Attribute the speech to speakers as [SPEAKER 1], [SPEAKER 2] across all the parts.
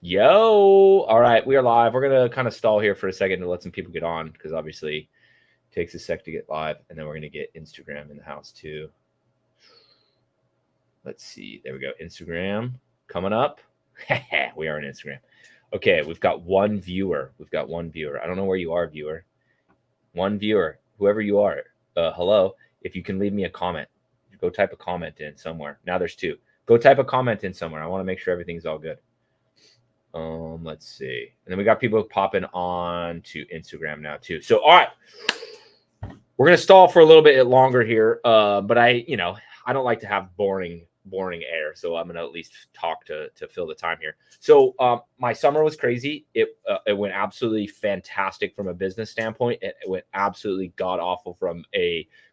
[SPEAKER 1] Yo. All right, we are live. We're going to kind of stall here for a second to let some people get on because obviously it takes a sec to get live. And then we're going to get Instagram in the house too. Let's see. There we go. Instagram coming up. We are on Instagram. Okay, we've got one viewer. I don't know where you are, viewer. One viewer, whoever you are. Hello. If you can leave me a comment, go type a comment in somewhere. Now there's two. Go type a comment in somewhere. I want to make sure everything's all good. Let's see. And then we got people popping on to Instagram now too. So, all right. We're going to stall for a little bit longer here. But I don't like to have boring air. So I'm going to at least talk to fill the time here. So, my summer was crazy. It went absolutely fantastic from a business standpoint. It went absolutely god awful from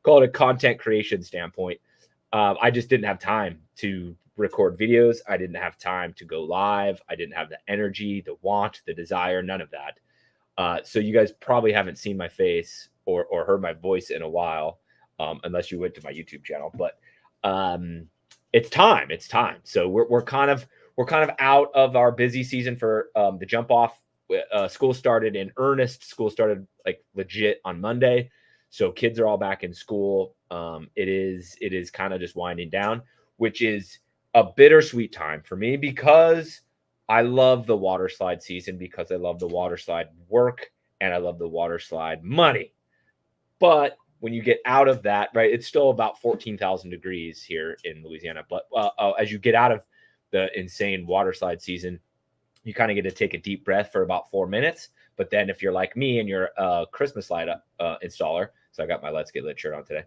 [SPEAKER 1] call it a content creation standpoint. I just didn't have time to record videos. I didn't have time to go live. I didn't have the energy, the want, the desire, none of that. So you guys probably haven't seen my face or heard my voice in a while, unless you went to my YouTube channel. But it's time. So we're kind of out of our busy season for the jump off. School started in earnest. School started like legit on Monday. So kids are all back in school. It is kind of just winding down, which is a bittersweet time for me because I love the water slide season, because I love the water slide work, and I love the water slide money. But when you get out of that, right, it's still about 14,000 degrees here in Louisiana. But as you get out of the insane water slide season, you kind of get to take a deep breath for about 4 minutes. But then if you're like me and you're a Christmas slide installer, so I got my Let's Get Lit shirt on today.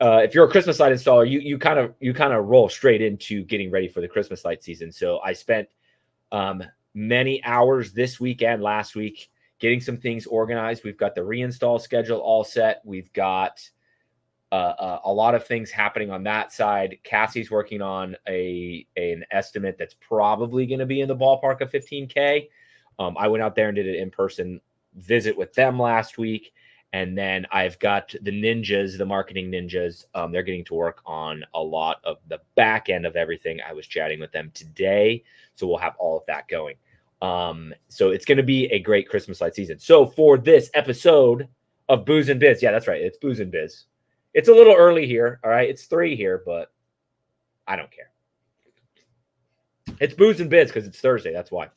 [SPEAKER 1] If you're a Christmas light installer, you kind of roll straight into getting ready for the Christmas light season. So I spent many hours this week and last week getting some things organized. We've got the reinstall schedule all set. We've got a lot of things happening on that side. Cassie's working on an estimate that's probably going to be in the ballpark of $15K. I went out there and did an in-person visit with them last week. And then I've got the ninjas, the marketing ninjas. They're getting to work on a lot of the back end of everything. I was chatting with them today. So we'll have all of that going. So it's going to be a great Christmas light season. So for this episode of Booze and Biz, yeah, that's right. It's Booze and Biz. It's a little early here. All right. It's 3 here, but I don't care. It's Booze and Biz because it's Thursday. That's why.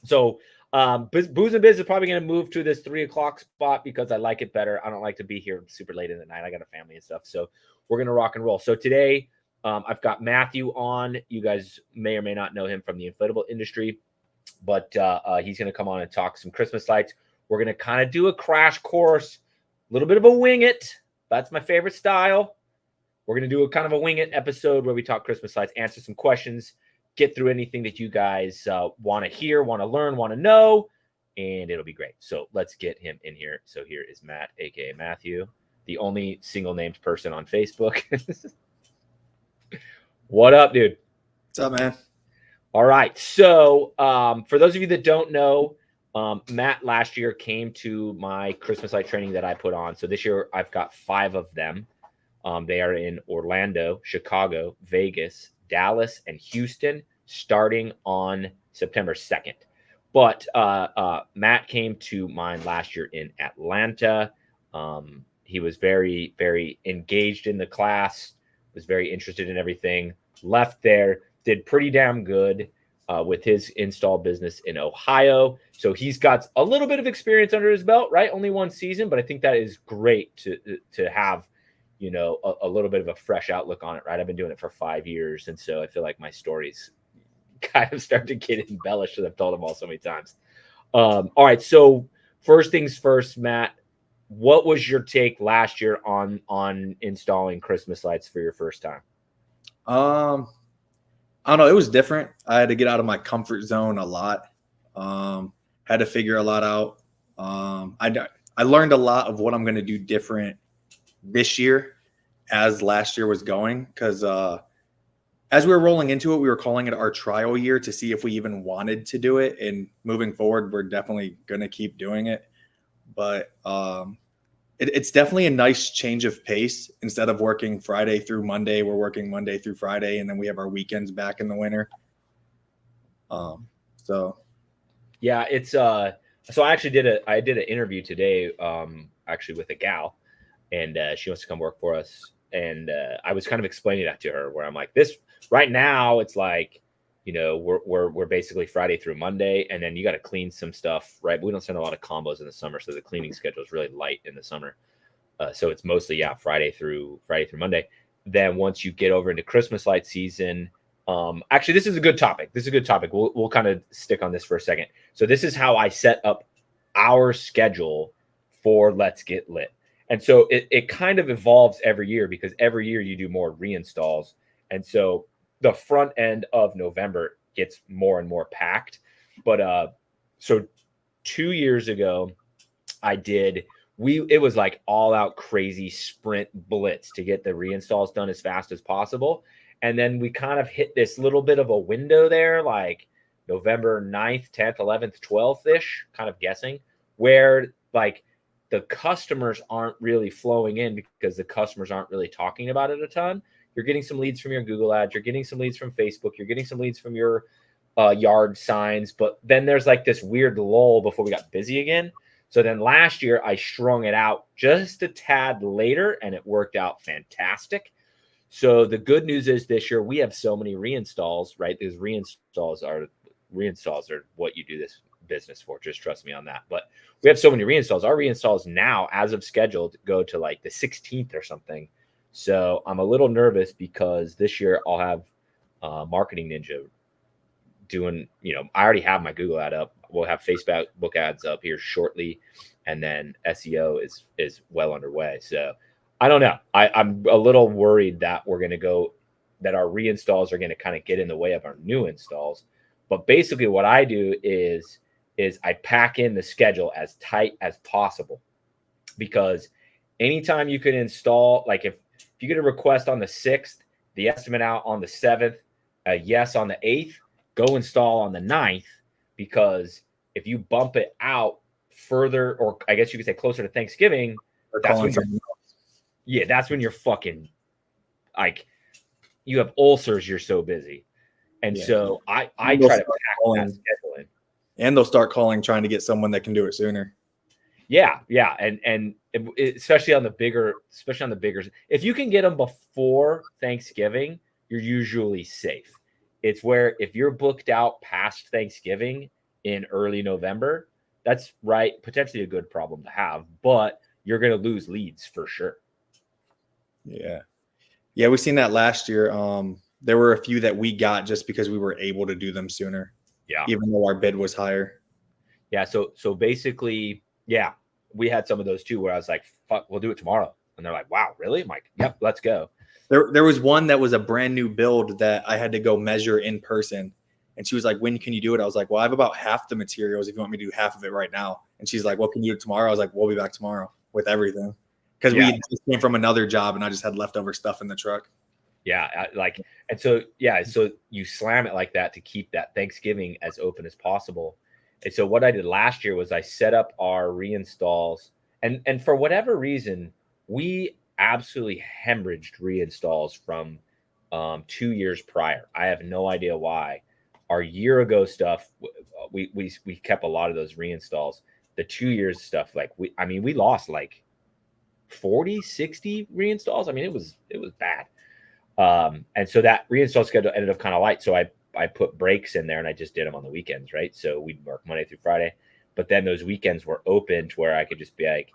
[SPEAKER 1] So Booze and Biz is probably going to move to this 3 o'clock spot because I like it better. I don't like to be here super late in the night. I got a family and stuff. So we're going to rock and roll. So today I've got Matthew on. You guys may or may not know him from the inflatable industry, but he's going to come on and talk some Christmas lights. We're going to kind of do a crash course, a little bit of a wing it. That's my favorite style. We're going to do a kind of a wing it episode where we talk Christmas lights, answer some questions, get through anything that you guys want to hear, want to learn, want to know, and it'll be great. So let's get him in here. So here is Matt, aka Matthew, the only single named person on Facebook. What up, dude?
[SPEAKER 2] What's up, man?
[SPEAKER 1] All right. So for those of you that don't know, Matt last year came to my Christmas light training that I put on. So this year I've got 5 of them. They are in Orlando, Chicago, Vegas, Dallas, and Houston starting on September 2nd. But Matt came to mine last year in Atlanta. He was very, very engaged in the class, was very interested in everything, left there, did pretty damn good with his install business in Ohio. So he's got a little bit of experience under his belt, right? Only 1 season, but I think that is great to have, you know, a little bit of a fresh outlook on it, right? I've been doing it for 5 years. And so I feel like my stories kind of start to get embellished because I've told them all so many times. All right. So first things first, Matt, what was your take last year on installing Christmas lights for your first time?
[SPEAKER 2] I don't know. It was different. I had to get out of my comfort zone a lot. Had to figure a lot out. I learned a lot of what I'm going to do different this year as last year was going, because as we were rolling into it, we were calling it our trial year to see if we even wanted to do it. And moving forward, we're definitely going to keep doing it. But it's definitely a nice change of pace. Instead of working Friday through Monday, we're working Monday through Friday, and then we have our weekends back in the winter. So
[SPEAKER 1] Yeah, it's so I did an interview today, actually with a gal, and she wants to come work for us. And I was kind of explaining that to her, where I'm like, this right now, it's like, we're basically Friday through Monday, and then you got to clean some stuff, right? But we don't send a lot of combos in the summer, so the cleaning schedule is really light in the summer. So it's mostly Friday through Monday. Then once you get over into Christmas light season, actually, this is a good topic. We'll kind of stick on this for a second. So this is how I set up our schedule for Let's Get Lit. And so it kind of evolves every year, because every year you do more reinstalls. And so the front end of November gets more and more packed. But so 2 years ago, it was like all out crazy sprint blitz to get the reinstalls done as fast as possible. And then we kind of hit this little bit of a window there, like November 9th, 10th, 11th, 12th ish, kind of guessing, where like the customers aren't really flowing in because the customers aren't really talking about it a ton. You're getting some leads from your Google ads, you're getting some leads from Facebook, you're getting some leads from your yard signs. But then there's like this weird lull before we got busy again. So then last year I strung it out just a tad later, and it worked out fantastic. So the good news is this year we have so many reinstalls, right? Because reinstalls are what you do this business for. Just trust me on that. But we have so many reinstalls. Our reinstalls now, as of scheduled, go to like the 16th or something. So I'm a little nervous because this year I'll have Marketing Ninja doing, I already have my Google ad up. We'll have Facebook ads up here shortly, and then SEO is well underway. So I don't know. I'm a little worried that that our reinstalls are going to kind of get in the way of our new installs. But basically what I do is I pack in the schedule as tight as possible, because anytime you can install, like if you get a request on the 6th, the estimate out on the 7th, a yes on the 8th, go install on the 9th, because if you bump it out further, or I guess you could say closer to Thanksgiving, that's when you're fucking like, you have ulcers, you're so busy. And so I try to pack that schedule in.
[SPEAKER 2] And they'll start calling, trying to get someone that can do it sooner.
[SPEAKER 1] Yeah. And especially on the bigger, if you can get them before Thanksgiving, you're usually safe. It's where if you're booked out past Thanksgiving in early November, that's potentially a good problem to have, but you're going to lose leads for sure.
[SPEAKER 2] Yeah, we've seen that last year. There were a few that we got just because we were able to do them sooner.
[SPEAKER 1] Yeah,
[SPEAKER 2] even though our bid was higher.
[SPEAKER 1] Yeah, so basically, we had some of those too, where I was like, "Fuck, we'll do it tomorrow," and they're like, "Wow, really?" I'm like, "Yep, let's go."
[SPEAKER 2] There was one that was a brand new build that I had to go measure in person. And she was like, "When can you do it?" I was like, "Well, I have about half the materials if you want me to do half of it right now." And she's like, "Well, can you do it tomorrow?" I was like, "We'll be back tomorrow with everything." Because we just came from another job and I just had leftover stuff in the truck.
[SPEAKER 1] Yeah, so you slam it like that to keep that Thanksgiving as open as possible. And so what I did last year was I set up our reinstalls, and for whatever reason, we absolutely hemorrhaged reinstalls from 2 years prior. I have no idea why. Our year ago stuff, we kept a lot of those reinstalls. The 2 years stuff, we lost like 40, 60 reinstalls. I mean, it was bad. And so that reinstall schedule ended up kind of light. So I put breaks in there and I just did them on the weekends, right? So we'd work Monday through Friday, but then those weekends were open to where I could just be like,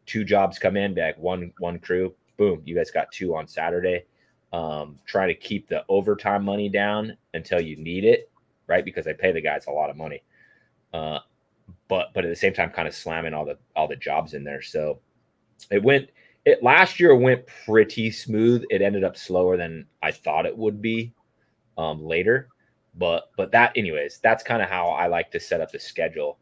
[SPEAKER 1] 2 jobs come in, be like one crew, boom, you guys got 2 on Saturday. Try to keep the overtime money down until you need it, right? Because I pay the guys a lot of money. But at the same time, kind of slamming all the jobs in there. So last year went pretty smooth. It ended up slower than I thought it would be later. But that's kind of how I like to set up the schedule.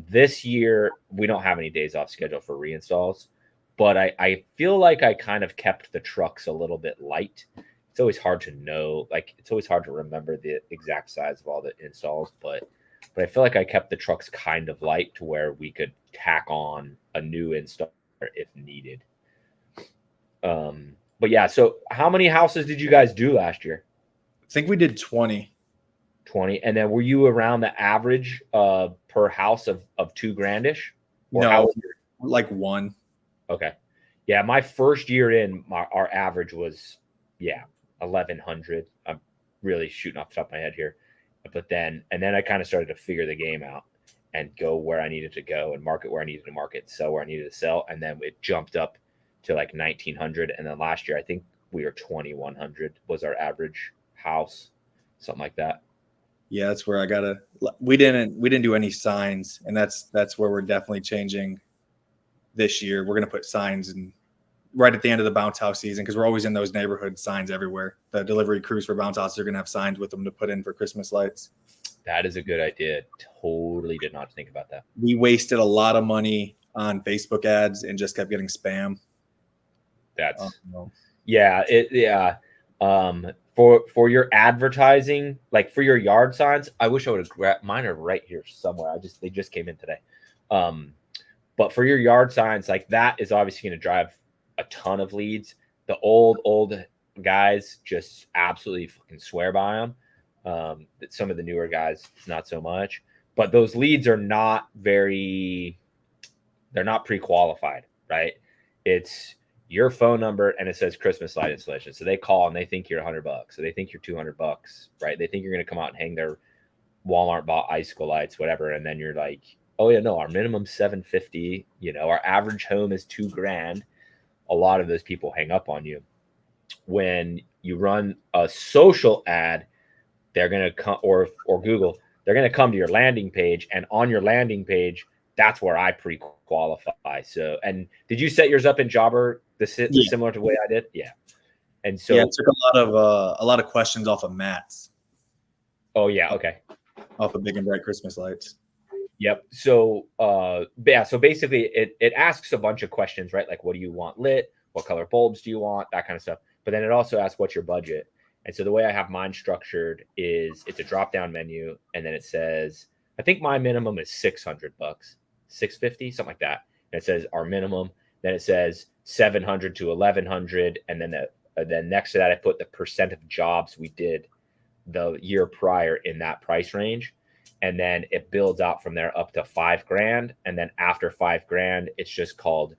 [SPEAKER 1] This year, we don't have any days off schedule for reinstalls, but I feel like I kind of kept the trucks a little bit light. It's always hard to know, it's always hard to remember the exact size of all the installs, but I feel like I kept the trucks kind of light to where we could tack on a new install if needed. But yeah, so how many houses did you guys do last year?
[SPEAKER 2] I think we did 20.
[SPEAKER 1] 20. And then were you around the average per house of $2,000-ish? Or
[SPEAKER 2] No,
[SPEAKER 1] how was your,
[SPEAKER 2] like one.
[SPEAKER 1] okay. Yeah, my first year in, our average was 1,100. I'm really shooting off the top of my head here. But then I kind of started to figure the game out and go where I needed to go and market where I needed to market, sell where I needed to sell. And then it jumped up to like 1,900. And then last year, I think we were 2,100 was our average house, something like that.
[SPEAKER 2] Yeah, that's where we didn't do any signs, and that's where we're definitely changing this year. We're gonna put signs in right at the end of the bounce house season because we're always in those neighborhood signs everywhere. The delivery crews for bounce houses are gonna have signs with them to put in for Christmas lights.
[SPEAKER 1] That is a good idea. Totally did not think about that.
[SPEAKER 2] We wasted a lot of money on Facebook ads and just kept getting spam.
[SPEAKER 1] That's for your advertising, like for your yard signs, I wish I would have grabbed mine are right here somewhere. They just came in today. But for your yard signs, like that is obviously going to drive a ton of leads. The old guys just absolutely fucking swear by them. Some of the newer guys, not so much. But those leads are not they're not pre-qualified, right? It's your phone number and it says Christmas light installation. So they call and they think you're $100. So they think you're $200, right? They think you're going to come out and hang their Walmart bought icicle lights, whatever. And then you're like, oh yeah, no, our minimum $750, our average home is $2,000. A lot of those people hang up on you. When you run a social ad, they're going to come or Google, they're going to come to your landing page, and on your landing page, that's where I pre-qualify. So, and did you set yours up in Jobber similar to the way I did? Yeah. And so
[SPEAKER 2] it took a lot of questions off of Matt's.
[SPEAKER 1] Oh yeah. Okay.
[SPEAKER 2] Off of Big and Bright Christmas lights.
[SPEAKER 1] Yep. So, so basically it asks a bunch of questions, right? Like, what do you want lit? What color bulbs do you want? That kind of stuff. But then it also asks, what's your budget? And so the way I have mine structured is it's a drop-down menu. And then it says, I think my minimum is $600, $650, something like that. And it says our minimum. Then it says 700 to 1,100. And then next to that, I put the percent of jobs we did the year prior in that price range. And then it builds out from there up to $5,000. And then after $5,000, it's just called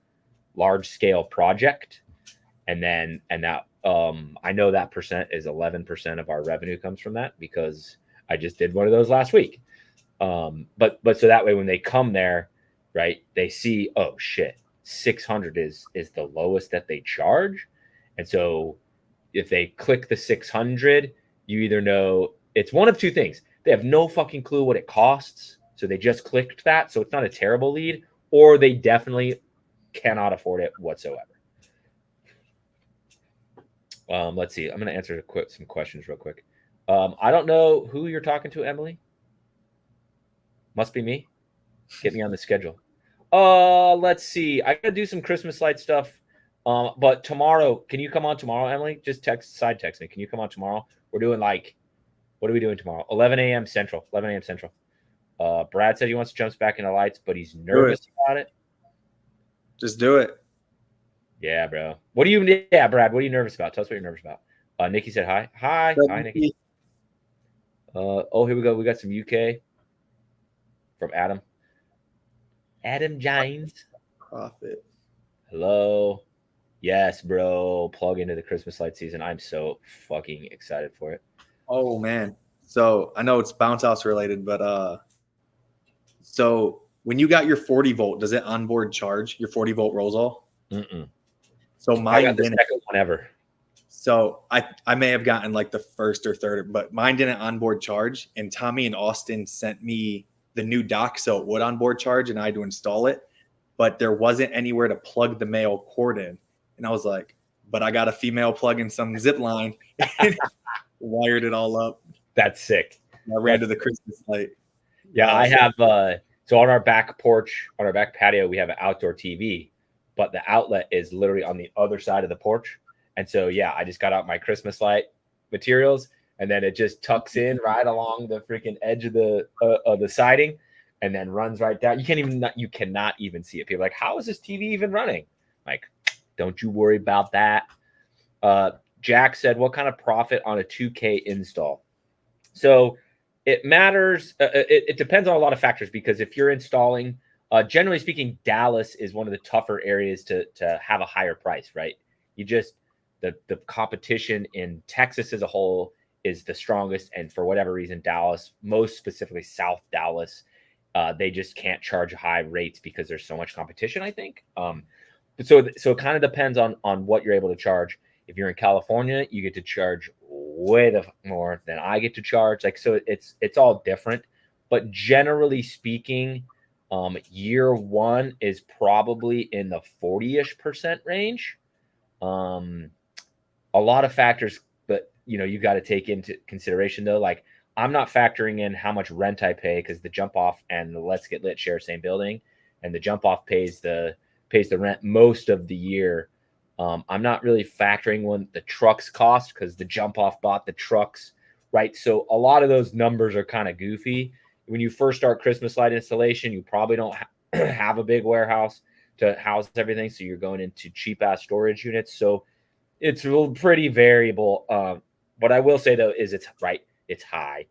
[SPEAKER 1] large scale project. And that I know that percent is 11% of our revenue comes from that because I just did one of those last week. But so that way when they come there, right, they see, oh shit, 600 is the lowest that they charge. And so if they click the 600, you either know it's one of two things. They have no fucking clue what it costs. So they just clicked that. So it's not a terrible lead, or they definitely cannot afford it whatsoever. Let's see. I'm going to answer some questions real quick. I don't know who you're talking to, Emily. Must be me. Get me on the schedule. Let's see. I got to do some Christmas light stuff. But tomorrow, can you come on tomorrow, Emily? Just side text me. Can you come on tomorrow? We're doing what are we doing tomorrow? 11 a.m. Central. Brad said he wants to jump back into lights, but he's nervous about it.
[SPEAKER 2] Just do it.
[SPEAKER 1] Yeah, bro. Brad, what are you nervous about? Tell us what you're nervous about. Nikki said hi. Hi, Nikki. Here we go. We got some UK from Adam. Adam James.
[SPEAKER 2] Profit.
[SPEAKER 1] Hello. Yes, bro. Plug into the Christmas light season. I'm so fucking excited for it.
[SPEAKER 2] Oh man. So I know it's bounce house related, but so when you got your 40 volt, does it onboard charge your 40 volt Rosal?
[SPEAKER 1] Mm-mm.
[SPEAKER 2] So mine
[SPEAKER 1] got the
[SPEAKER 2] didn't.
[SPEAKER 1] second one ever.
[SPEAKER 2] So I may have gotten like the first or third, but mine didn't onboard charge. And Tommy and Austin sent me the new dock so it would onboard charge, and I had to install it. But there wasn't anywhere to plug the male cord in. And I was like, but I got a female plug in some zip line. Wired it all up.
[SPEAKER 1] That's sick.
[SPEAKER 2] I ran to the Christmas light.
[SPEAKER 1] Yeah, I have so on our back porch, on our back patio, we have an outdoor TV, but the outlet is literally on the other side of the porch. And so yeah, I just got out my Christmas light materials, and then it just tucks in right along the freaking edge of the siding, and then runs right down. You cannot even see it. People are like, how is this TV even running? Like, don't you worry about that. Jack said, what kind of profit on a 2K install? So It matters. It depends on a lot of factors, because if you're installing, generally speaking, Dallas is one of the tougher areas to have a higher price, right? You just the competition in Texas as a whole is the strongest, and for whatever reason, Dallas, most specifically South Dallas, they just can't charge high rates because there's so much competition, I think. So it kind of depends on what you're able to charge. If you're in California, you get to charge way more than I get to charge. Like, so it's all different. But generally speaking, year one is probably in the 40-ish% range. A lot of factors, but you got to take into consideration though. Like, I'm not factoring in how much rent I pay, because the Jump Off and the Let's Get Lit share same building, and the Jump Off pays the rent most of the year. I'm not really factoring when the trucks cost, because the Jump Off bought the trucks, right? So a lot of those numbers are kind of goofy. When you first start Christmas light installation, you probably don't have a big warehouse to house everything, so you're going into cheap ass storage units. So it's pretty variable. What I will say though is it's high.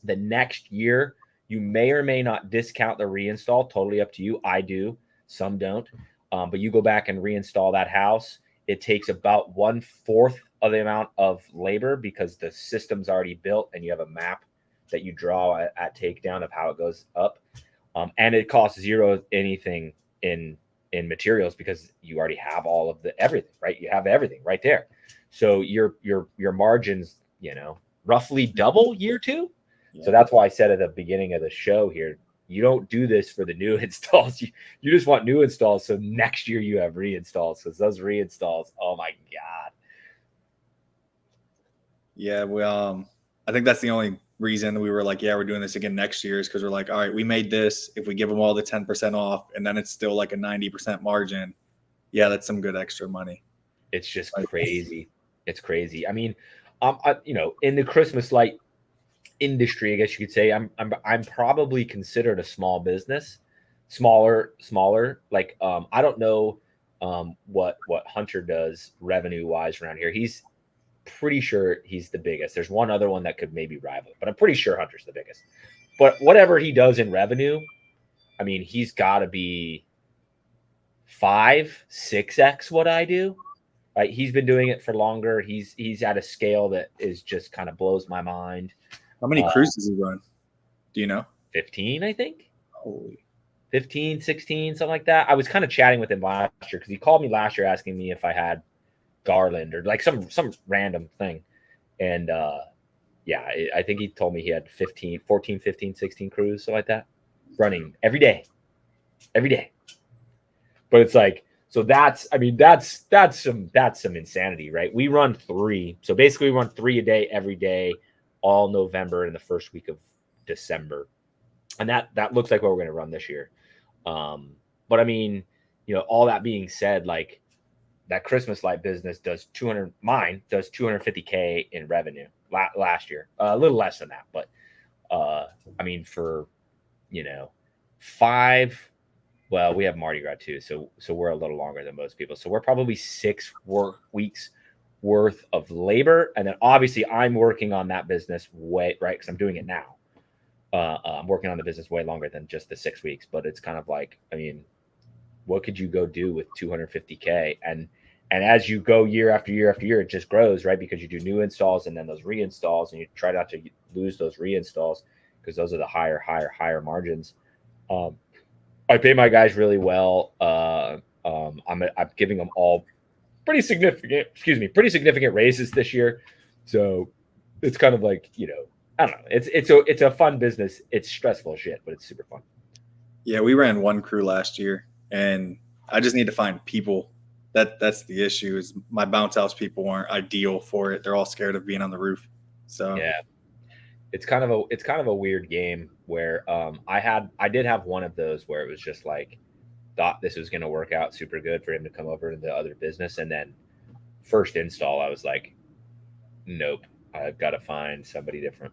[SPEAKER 1] The next year, you may or may not discount the reinstall. Totally up to you. I do. Some don't. But you go back and reinstall that house. It takes about 1/4 of the amount of labor, because the system's already built and you have a map that you draw at takedown of how it goes up. And it costs zero anything in materials, because you already have all of everything, right? You have everything right there. So your margins, roughly double year two. Yeah. So that's why I said at the beginning of the show here, you don't do this for the new installs. You just want new installs. So next year you have reinstalls, because those reinstalls, oh my God.
[SPEAKER 2] Yeah. I think that's the only reason we were like, yeah, we're doing this again next year, is because we're like, all right, we made this. If we give them all the 10% off, and then it's still like a 90% margin, yeah, that's some good extra money.
[SPEAKER 1] It's just crazy. It's crazy. I mean, in the Christmas light industry, I guess you could say, I'm probably considered a small business, smaller. Like, I don't know what Hunter does revenue wise around here. He's pretty sure he's the biggest. There's one other one that could maybe rival, but I'm pretty sure Hunter's the biggest. But whatever he does in revenue, I mean, he's got to be 5-6x what I do. Right? He's been doing it for longer. He's at a scale that is just kind of blows my mind.
[SPEAKER 2] How many crews does he run? Do you know?
[SPEAKER 1] 15, I think.
[SPEAKER 2] Holy.
[SPEAKER 1] 15, 16, something like that. I was kind of chatting with him last year, because he called me last year asking me if I had Garland or like some random thing. And yeah, I think he told me he had 14, 15, 16 crews, something like that, running every day. But it's like, so that's some insanity, right? We run 3. So basically we run 3 a day, every day, all November and the first week of December. And that looks like what we're going to run this year. But I mean, all that being said, like, that Christmas light business does 250K in revenue last year, a little less than that. But I mean, for 5, well, we have Mardi Gras too, so we're a little longer than most people. So we're probably 6 work weeks worth of labor, and then obviously I'm working on that business right, because I'm doing it now. I'm working on the business way longer than just the 6 weeks. But it's kind of like, I mean, what could you go do with 250K? And as you go year after year after year, it just grows, right? Because you do new installs and then those reinstalls, and you try not to lose those reinstalls, because those are the higher margins. I pay my guys really well. I'm giving them all pretty significant raises this year. So it's kind of like, I don't know. It's a fun business. It's stressful as shit, but it's super fun.
[SPEAKER 2] Yeah, we ran 1 crew last year, and I just need to find people. That's the issue, is my bounce house people aren't ideal for it. They're all scared of being on the roof. So
[SPEAKER 1] yeah, it's kind of a weird game where I did have one of those where it was just like, thought this was going to work out super good for him to come over to the other business, and then first install I was like, nope, I've got to find somebody different.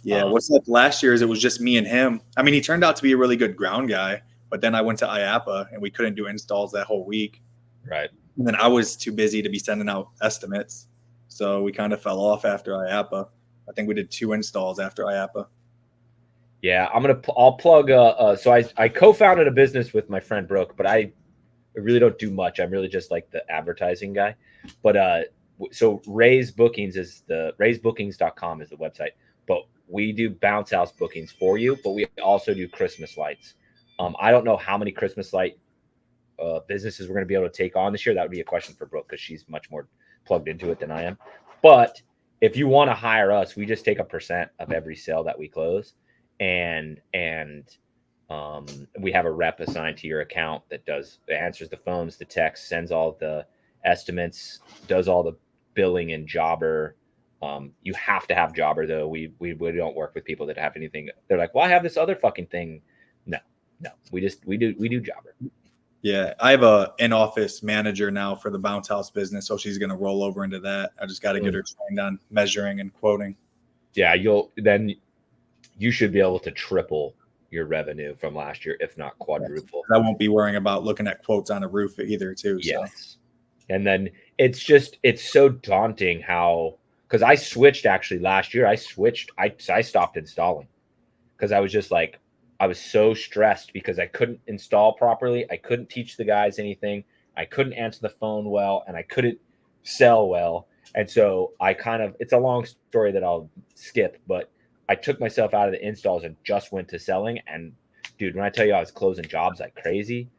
[SPEAKER 2] Yeah, what's like last year is it was just me and him. I mean, he turned out to be a really good ground guy, but then I went to IAPA and we couldn't do installs that whole week.
[SPEAKER 1] Right.
[SPEAKER 2] And then I was too busy to be sending out estimates. So we kind of fell off after IAPA. I think we did 2 installs after IAPA.
[SPEAKER 1] Yeah, I'll plug. So I co-founded a business with my friend Brooke, but I really don't do much. I'm really just like the advertising guy. But so raisebookings.com is the website. But we do bounce house bookings for you, but we also do Christmas lights. I don't know how many Christmas light businesses we're going to be able to take on this year. That would be a question for Brooke because she's much more plugged into it than I am. But if you want to hire us, we just take a % of every sale that we close, and we have a rep assigned to your account that answers the phones, the texts, sends all the estimates, does all the billing and jobber. You have to have jobber though. We don't work with people that have anything. They're like, well, I have this other fucking thing. No, we do jobber.
[SPEAKER 2] Yeah, I have a in-office manager now for the bounce house business, so she's going to roll over into that. I just got to get her trained on measuring and quoting.
[SPEAKER 1] Yeah, you should be able to triple your revenue from last year, if not quadruple.
[SPEAKER 2] I won't be worrying about looking at quotes on a roof either, too.
[SPEAKER 1] Yes.
[SPEAKER 2] So.
[SPEAKER 1] And then it's so daunting how, because I switched actually last year. I stopped installing because I was just like, I was so stressed because I couldn't install properly. I couldn't teach the guys anything. I couldn't answer the phone well, and I couldn't sell well. And so it's a long story that I'll skip, but I took myself out of the installs and just went to selling. And dude, when I tell you I was closing jobs like crazy,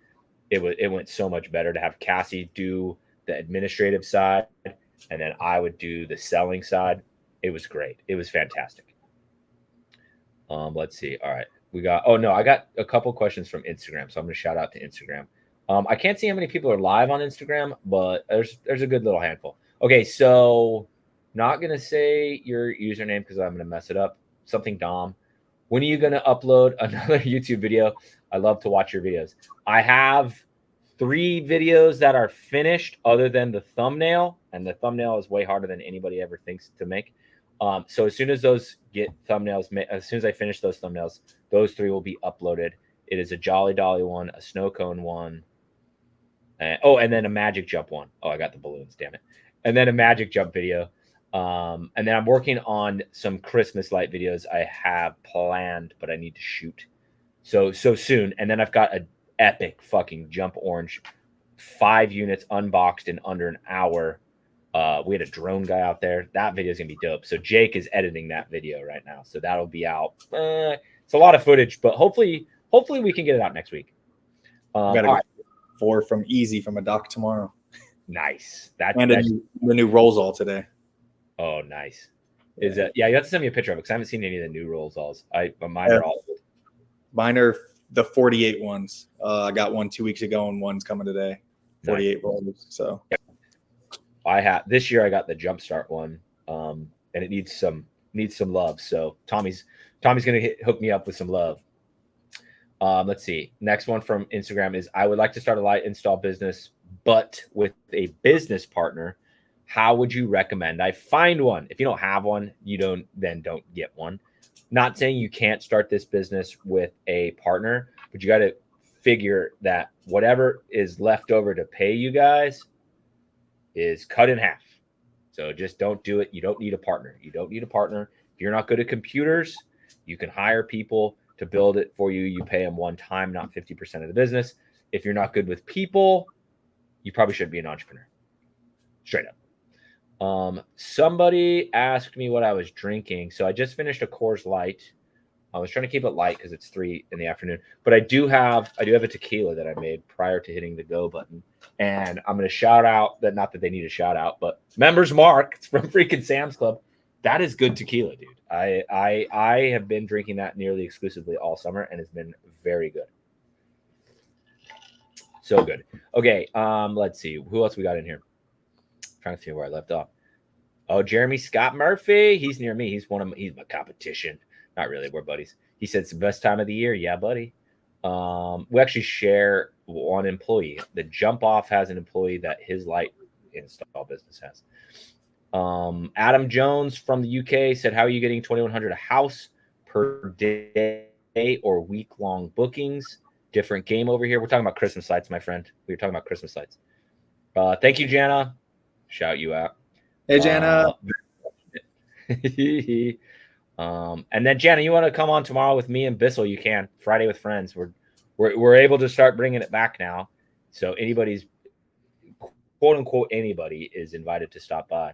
[SPEAKER 1] it went so much better to have Cassie do the administrative side, and then I would do the selling side. It was great. It was fantastic. Let's see. All right. I got a couple questions from Instagram, so I'm going to shout out to Instagram. I can't see how many people are live on Instagram, but there's a good little handful. Okay, so not going to say your username because I'm going to mess it up. Something Dom. When are you going to upload another YouTube video? I love to watch your videos. I have 3 videos that are finished other than the thumbnail, and the thumbnail is way harder than anybody ever thinks to make. So as soon as those get thumbnails, as soon as I finish those thumbnails, those 3 will be uploaded. It is a Jolly Dolly one, a snow cone one, and then a magic jump one. Oh, I got the balloons, damn it. And then a magic jump video. And then I'm working on some Christmas light videos I have planned, but I need to shoot so soon. And then I've got an epic fucking jump orange, 5 units unboxed in under an hour. We had a drone guy out there. That video is going to be dope. So Jake is editing that video right now. So that'll be out. It's a lot of footage, but hopefully we can get it out next week.
[SPEAKER 2] Got to get 4 from Easy from a doc tomorrow.
[SPEAKER 1] Nice.
[SPEAKER 2] The new rolls all today.
[SPEAKER 1] Oh, nice. Is it? Yeah, you have to send me a picture of it because I haven't seen any of the new rolls alls. Mine are all good.
[SPEAKER 2] Mine are the 48 ones. I got one 2 weeks ago and one's coming today. 48 rolls. So
[SPEAKER 1] this year I got the Jumpstart one, and it needs some love. So Tommy's gonna hook me up with some love. Let's see. Next one from Instagram is, I would like to start a light install business, but with a business partner. How would you recommend I find one? If you don't have one, don't get one. Not saying you can't start this business with a partner, but you got to figure that whatever is left over to pay you guys is cut in half. So just don't do it. You don't need a partner. If you're not good at computers, you can hire people to build it for you. You pay them one time, not 50% of the business. If you're not good with people, you probably shouldn't be an entrepreneur. Straight up. Somebody asked me what I was drinking. So I just finished a Coors Light. I was trying to keep it light because it's 3 p.m, but I do have a tequila that I made prior to hitting the go button. And I'm going to shout out that, not that they need a shout out, but Members Mark, it's from freaking Sam's Club. That is good tequila, dude. I have been drinking that nearly exclusively all summer, and it's been very good. So good. Okay. Let's see who else we got in here. Trying to see where I left off. Oh, Jeremy Scott Murphy. He's near me. He's my competition. Not really. We're buddies. He said it's the best time of the year. Yeah, buddy. We actually share one employee. The Jump Off has an employee that his light install business has. Adam Jones from the UK said, how are you getting 2,100 a house per day or week-long bookings? Different game over here. We're talking about Christmas lights, my friend. We were talking about Christmas lights. Thank you, Jana. Shout you out.
[SPEAKER 2] Hey, Jana.
[SPEAKER 1] And then Jana, you want to come on tomorrow with me and Bissell? You can. Friday with friends. We're able to start bringing it back now. So anybody's quote unquote anybody is invited to stop by.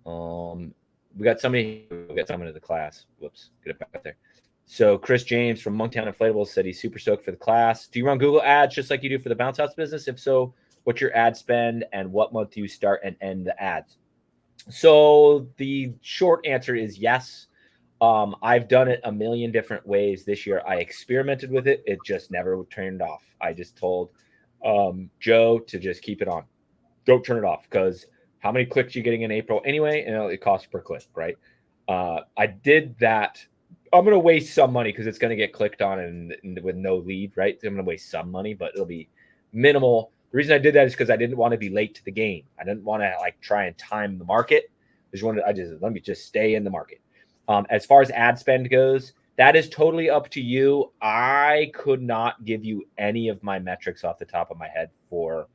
[SPEAKER 1] We got somebody to the class. Whoops, get it back there. So Chris James from Monktown Inflatables said he's super stoked for the class. Do you run Google ads just like you do for the bounce house business? If so, what's your ad spend and what month do you start and end the ads? So the short answer is yes. I've done it a million different ways this year. I experimented with it. It just never turned off. I just told Joe to just keep it on. Don't turn it off because how many clicks are you getting in April anyway? And it costs per click, right? I did that. I'm going to waste some money because it's going to get clicked on and with no lead, right? So I'm going to waste some money, but it'll be minimal. The reason I did that is because I didn't want to be late to the game. I didn't want to like try and time the market. Let me just stay in the market. As far as ad spend goes, that is totally up to you. I could not give you any of my metrics off the top of my head for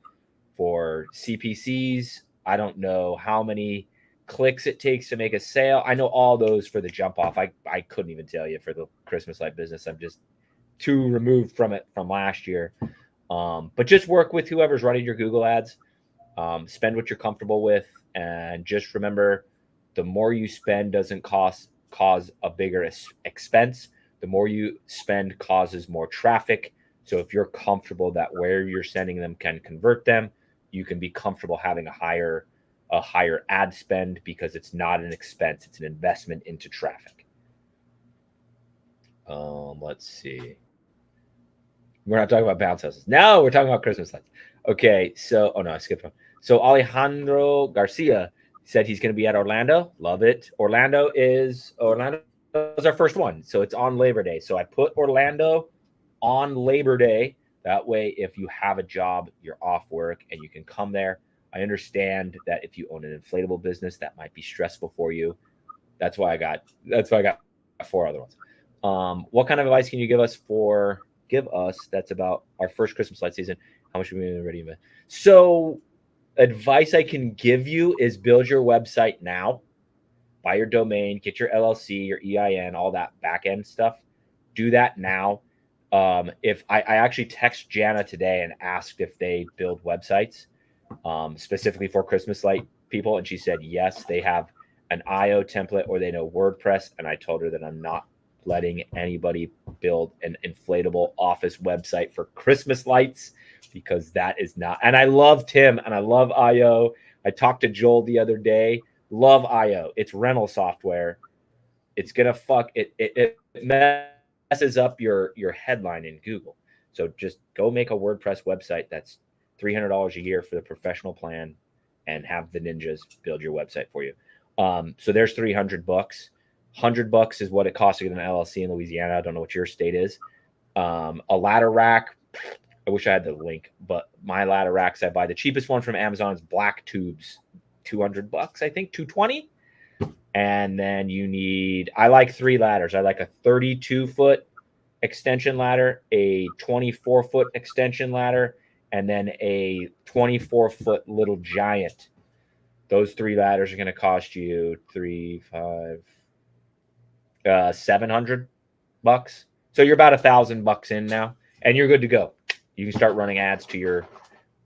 [SPEAKER 1] CPCs. I don't know how many clicks it takes to make a sale. I know all those for the jump off. I couldn't even tell you for the Christmas light business. I'm just too removed from it from last year. But just work with whoever's running your Google ads. Spend what you're comfortable with, and just remember, the more you spend doesn't cause a bigger expense. The more you spend causes more traffic. So if you're comfortable that where you're sending them can convert them, you can be comfortable having a higher ad spend because it's not an expense. It's an investment into traffic. Let's see. We're not talking about bounce houses. No, we're talking about Christmas lights. Okay, so I skipped one. So Alejandro Garcia said he's going to be at Orlando. Love it. Orlando is our first one, so it's on Labor Day. So I put Orlando on Labor Day. That way, if you have a job, you're off work and you can come there. I understand that if you own an inflatable business, that might be stressful for you. That's why I got 4 other ones. What kind of advice can you give us that's about our first Christmas light season? How much are we already in? So advice I can give you is build your website now, buy your domain, get your LLC, your EIN, all that back end stuff. Do that now. If I actually text Jana today and asked if they build websites specifically for Christmas light people, and she said yes, they have an IO template or they know WordPress, and I told her that I'm not letting anybody build an inflatable office website for Christmas lights because that is not. And I love Tim and I love IO. I talked to Joel the other day. Love IO. It's rental software. It's gonna it messes up your headline in Google. So just go make a WordPress website that's $300 a year for the professional plan and have the ninjas build your website for you. So there's $300. $100 is what it costs to get an LLC in Louisiana. I don't know what your state is. A ladder rack. I wish I had the link, but my ladder racks I buy. The cheapest one from Amazon is black tubes, $200, I think, $220. And then I like 3 ladders. I like a 32-foot extension ladder, a 24-foot extension ladder, and then a 24-foot little giant. Those 3 ladders are going to cost you $700. So you're about $1,000 in now, and you're good to go. You can start running ads to your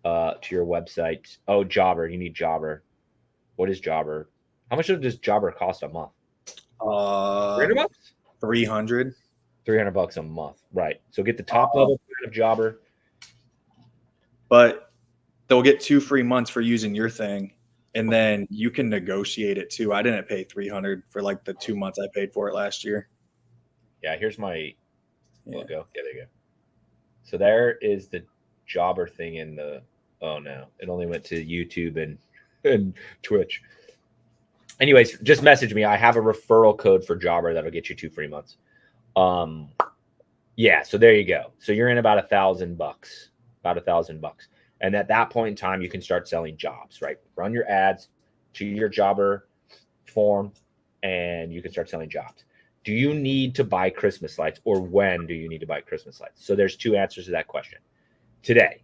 [SPEAKER 1] website. Oh, Jobber, you need Jobber. What is Jobber? How much does Jobber cost a month? $300. $300 a month, right? So get the top level of Jobber.
[SPEAKER 2] But they'll get 2 free months for using your thing, and then you can negotiate it too. I didn't pay $300 for like the 2 months I paid for it last year.
[SPEAKER 1] Yeah, here's my logo. Yeah, there you go. So there is the Jobber thing in the. Oh no, it only went to YouTube and Twitch. Anyways, just message me. I have a referral code for Jobber that'll get you 2 free months. Yeah, so there you go. So you're in about $1,000, about $1,000. And at that point in time, you can start selling jobs, right? Run your ads to your Jobber form, and you can start selling jobs. Do you need to buy Christmas lights, or when do you need to buy Christmas lights? So there's 2 answers to that question. Today,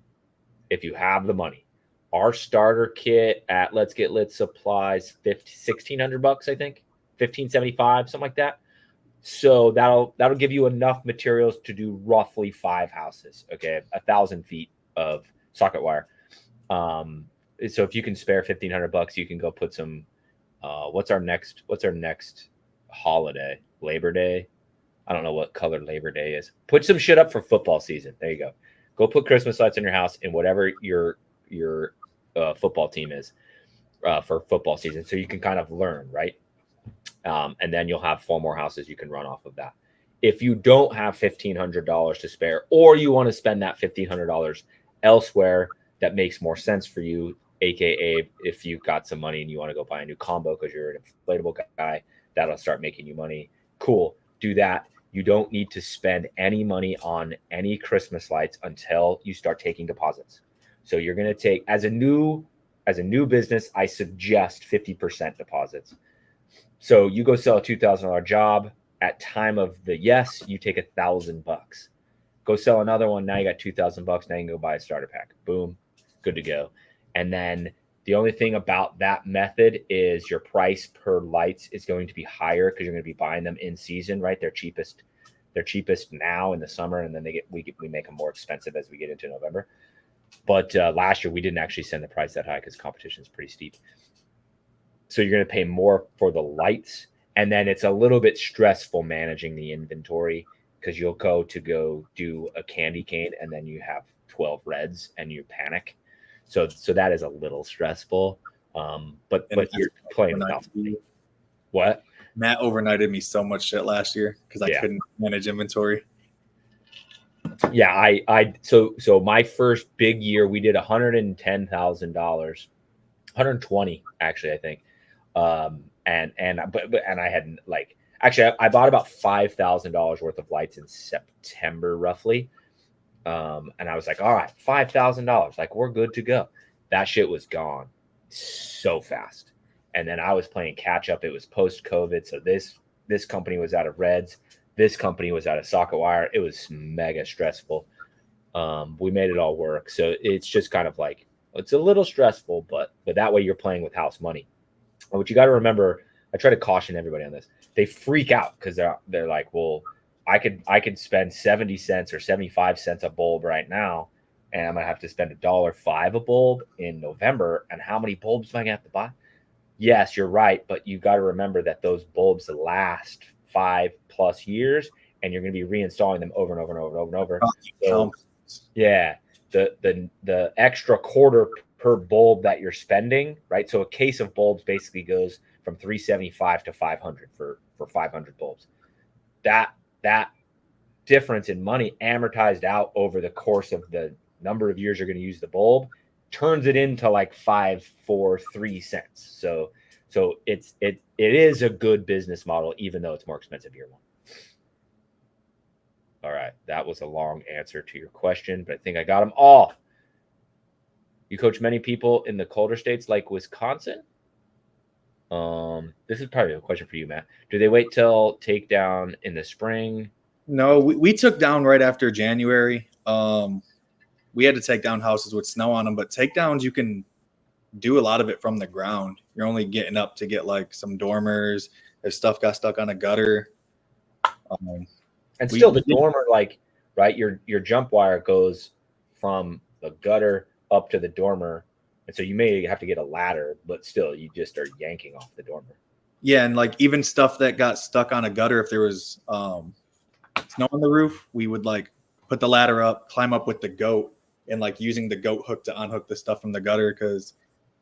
[SPEAKER 1] if you have the money, our starter kit at Let's Get Lit Supplies, $1,600, I think, $1,575, something like that. So that'll give you enough materials to do roughly 5 houses. Okay, 1,000 feet of socket wire. So if you can spare $1,500, you can go put some. What's our next holiday? Labor Day. I don't know what color Labor Day is. Put some shit up for football season. There you go. Go put Christmas lights in your house in whatever your football team is for football season, so you can kind of learn, right? And then you'll have 4 more houses you can run off of that. If you don't have $1,500 to spare, or you want to spend that $1,500 elsewhere that makes more sense for you, aka if you've got some money and you want to go buy a new combo because you're an inflatable guy, that'll start making you money. Cool, do that. You don't need to spend any money on any Christmas lights until you start taking deposits. So you're going to take, as a new business, I suggest 50% deposits. So you go sell a $2,000 job. At time of the yes, you take $1,000. Go sell another one. Now you got $2,000. Now you can go buy a starter pack. Boom, good to go. And then the only thing about that method is your price per lights is going to be higher because you're going to be buying them in season, right? They're cheapest now in the summer, and then we make them more expensive as we get into November. But last year we didn't actually send the price that high because competition is pretty steep. So you're going to pay more for the lights, and then it's a little bit stressful managing the inventory because you'll go do a candy cane and then you have 12 reds and you panic. So that is a little stressful. But you're playing without money. What?
[SPEAKER 2] Matt overnighted me so much shit last year because I couldn't manage inventory.
[SPEAKER 1] Yeah, so my first big year we did $110,000, 120 actually, I think. And I had I bought about $5,000 worth of lights in September roughly. And I was like, all right, $5,000, like we're good to go. That shit was gone so fast. And then I was playing catch up. It was post COVID. So this company was out of reds. This company was out of socket wire. It was mega stressful. We made it all work. So it's just kind of like, it's a little stressful, but that way you're playing with house money. And what you got to remember, I try to caution everybody on this. They freak out because they're like, well, I could spend 70 cents or 75 cents a bulb right now, and I'm gonna have to spend $1.05 a bulb in November. And how many bulbs am I gonna have to buy? Yes, you're right, but you got to remember that those bulbs last 5+ years, and you're gonna be reinstalling them over and over and over and over and over. So, yeah, the extra quarter per bulb that you're spending, right? So a case of bulbs basically goes from $375 to $500 for 500 bulbs. That difference in money amortized out over the course of the number of years you're going to use the bulb turns it into like 5, 4, 3 cents. So it is a good business model, even though it's more expensive year one. All right, that was a long answer to your question, but I think I got them all. You coach many people in the colder states like Wisconsin? This is probably a question for you, Matt. Do they wait till takedown in the spring?
[SPEAKER 2] No, we took down right after January. We had to take down houses with snow on them, but takedowns, you can do a lot of it from the ground. You're only getting up to get like some dormers if stuff got stuck on a gutter.
[SPEAKER 1] And still the dormer, like, right, your jump wire goes from the gutter up to the dormer. And so you may have to get a ladder, but still you just are yanking off the dormer.
[SPEAKER 2] Yeah, and like even stuff that got stuck on a gutter, if there was snow on the roof, we would like put the ladder up, climb up with the goat, and like using the goat hook to unhook the stuff from the gutter because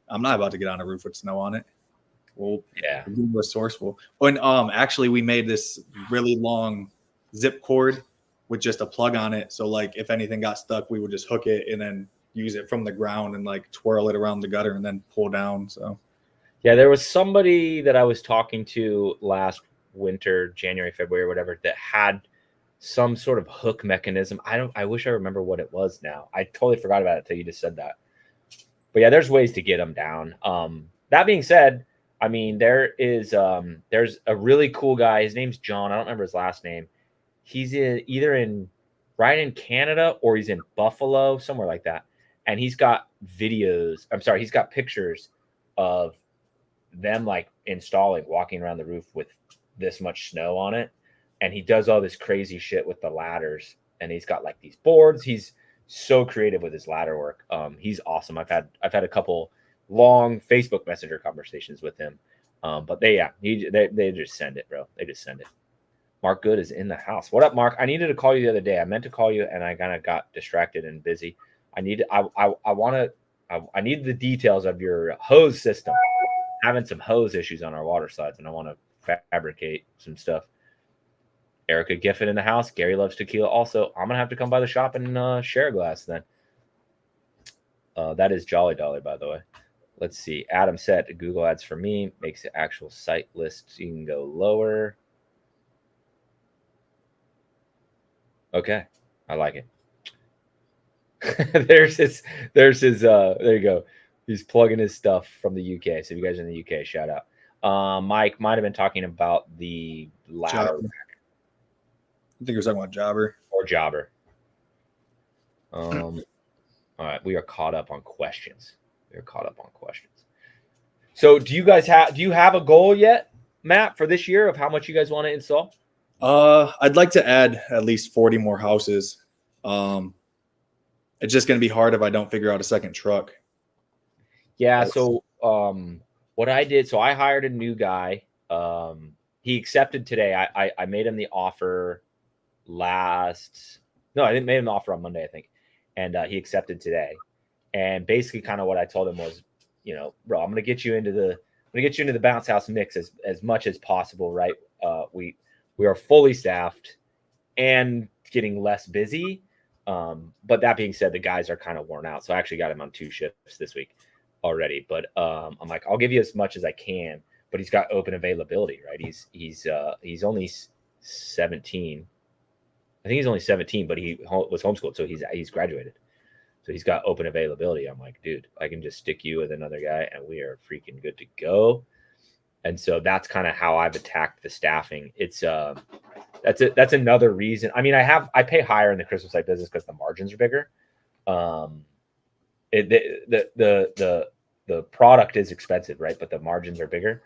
[SPEAKER 2] I'm not about to get on a roof with snow on it. Well, yeah, we were resourceful. And actually we made this really long zip cord with just a plug on it. So like if anything got stuck, we would just hook it and then use it from the ground and like twirl it around the gutter and then pull down. So
[SPEAKER 1] yeah, there was somebody that I was talking to last winter, January, February, or whatever, that had some sort of hook mechanism. I wish I remember what it was now. I totally forgot about it until you just said that. But yeah, there's ways to get them down. That being said, I mean, there's a really cool guy. His name's John. I don't remember his last name. He's either in Canada or he's in Buffalo, somewhere like that. And he's got he's got pictures of them like installing, walking around the roof with this much snow on it. and he does all this crazy shit with the ladders, and he's got like these boards. He's so creative with his ladder work. He's awesome. I've had a couple long Facebook Messenger conversations with him. But they just send it, bro. They just send it. Mark Good is in the house. What up, Mark? I needed to call you the other day. I meant to call you, and I kind of got distracted and busy. I need the details of your hose system. Having some hose issues on our water slides, and I want to fabricate some stuff. Erica Giffen in the house. Gary loves tequila. Also, I'm gonna have to come by the shop and share a glass then. That is Jolly Dolly, by the way. Let's see. Adam said Google Ads for me makes the actual site listing go lower. Okay, I like it. There's his. There you go. He's plugging his stuff from the UK. So if you guys are in the UK, shout out. Mike might have been talking about the ladder rack.
[SPEAKER 2] I think he was talking about Jobber.
[SPEAKER 1] Or Jobber. All right, we are caught up on questions. So do you guys have a goal yet, Matt, for this year of how much you guys want to install?
[SPEAKER 2] I'd like to add at least 40 more houses. It's just going to be hard if I don't figure out a second truck.
[SPEAKER 1] Yeah. So what I did, so I hired a new guy. He accepted today. I made him the offer I didn't make him the offer on Monday, I think. And he accepted today. And basically kind of what I told him was, bro, I'm going to get you into the bounce house mix as much as possible. Right. We are fully staffed and getting less busy. But that being said, the guys are kind of worn out. So I actually got him on 2 shifts this week already, but I'm like, I'll give you as much as I can, but he's got open availability, right? He's only 17. I think he's only 17, but he was homeschooled. So he's graduated. So he's got open availability. I'm like, dude, I can just stick you with another guy and we are freaking good to go. And so that's kind of how I've attacked the staffing. It's that's another reason. I mean, I pay higher in the Christmas light business because the margins are bigger. The product is expensive, right? But the margins are bigger.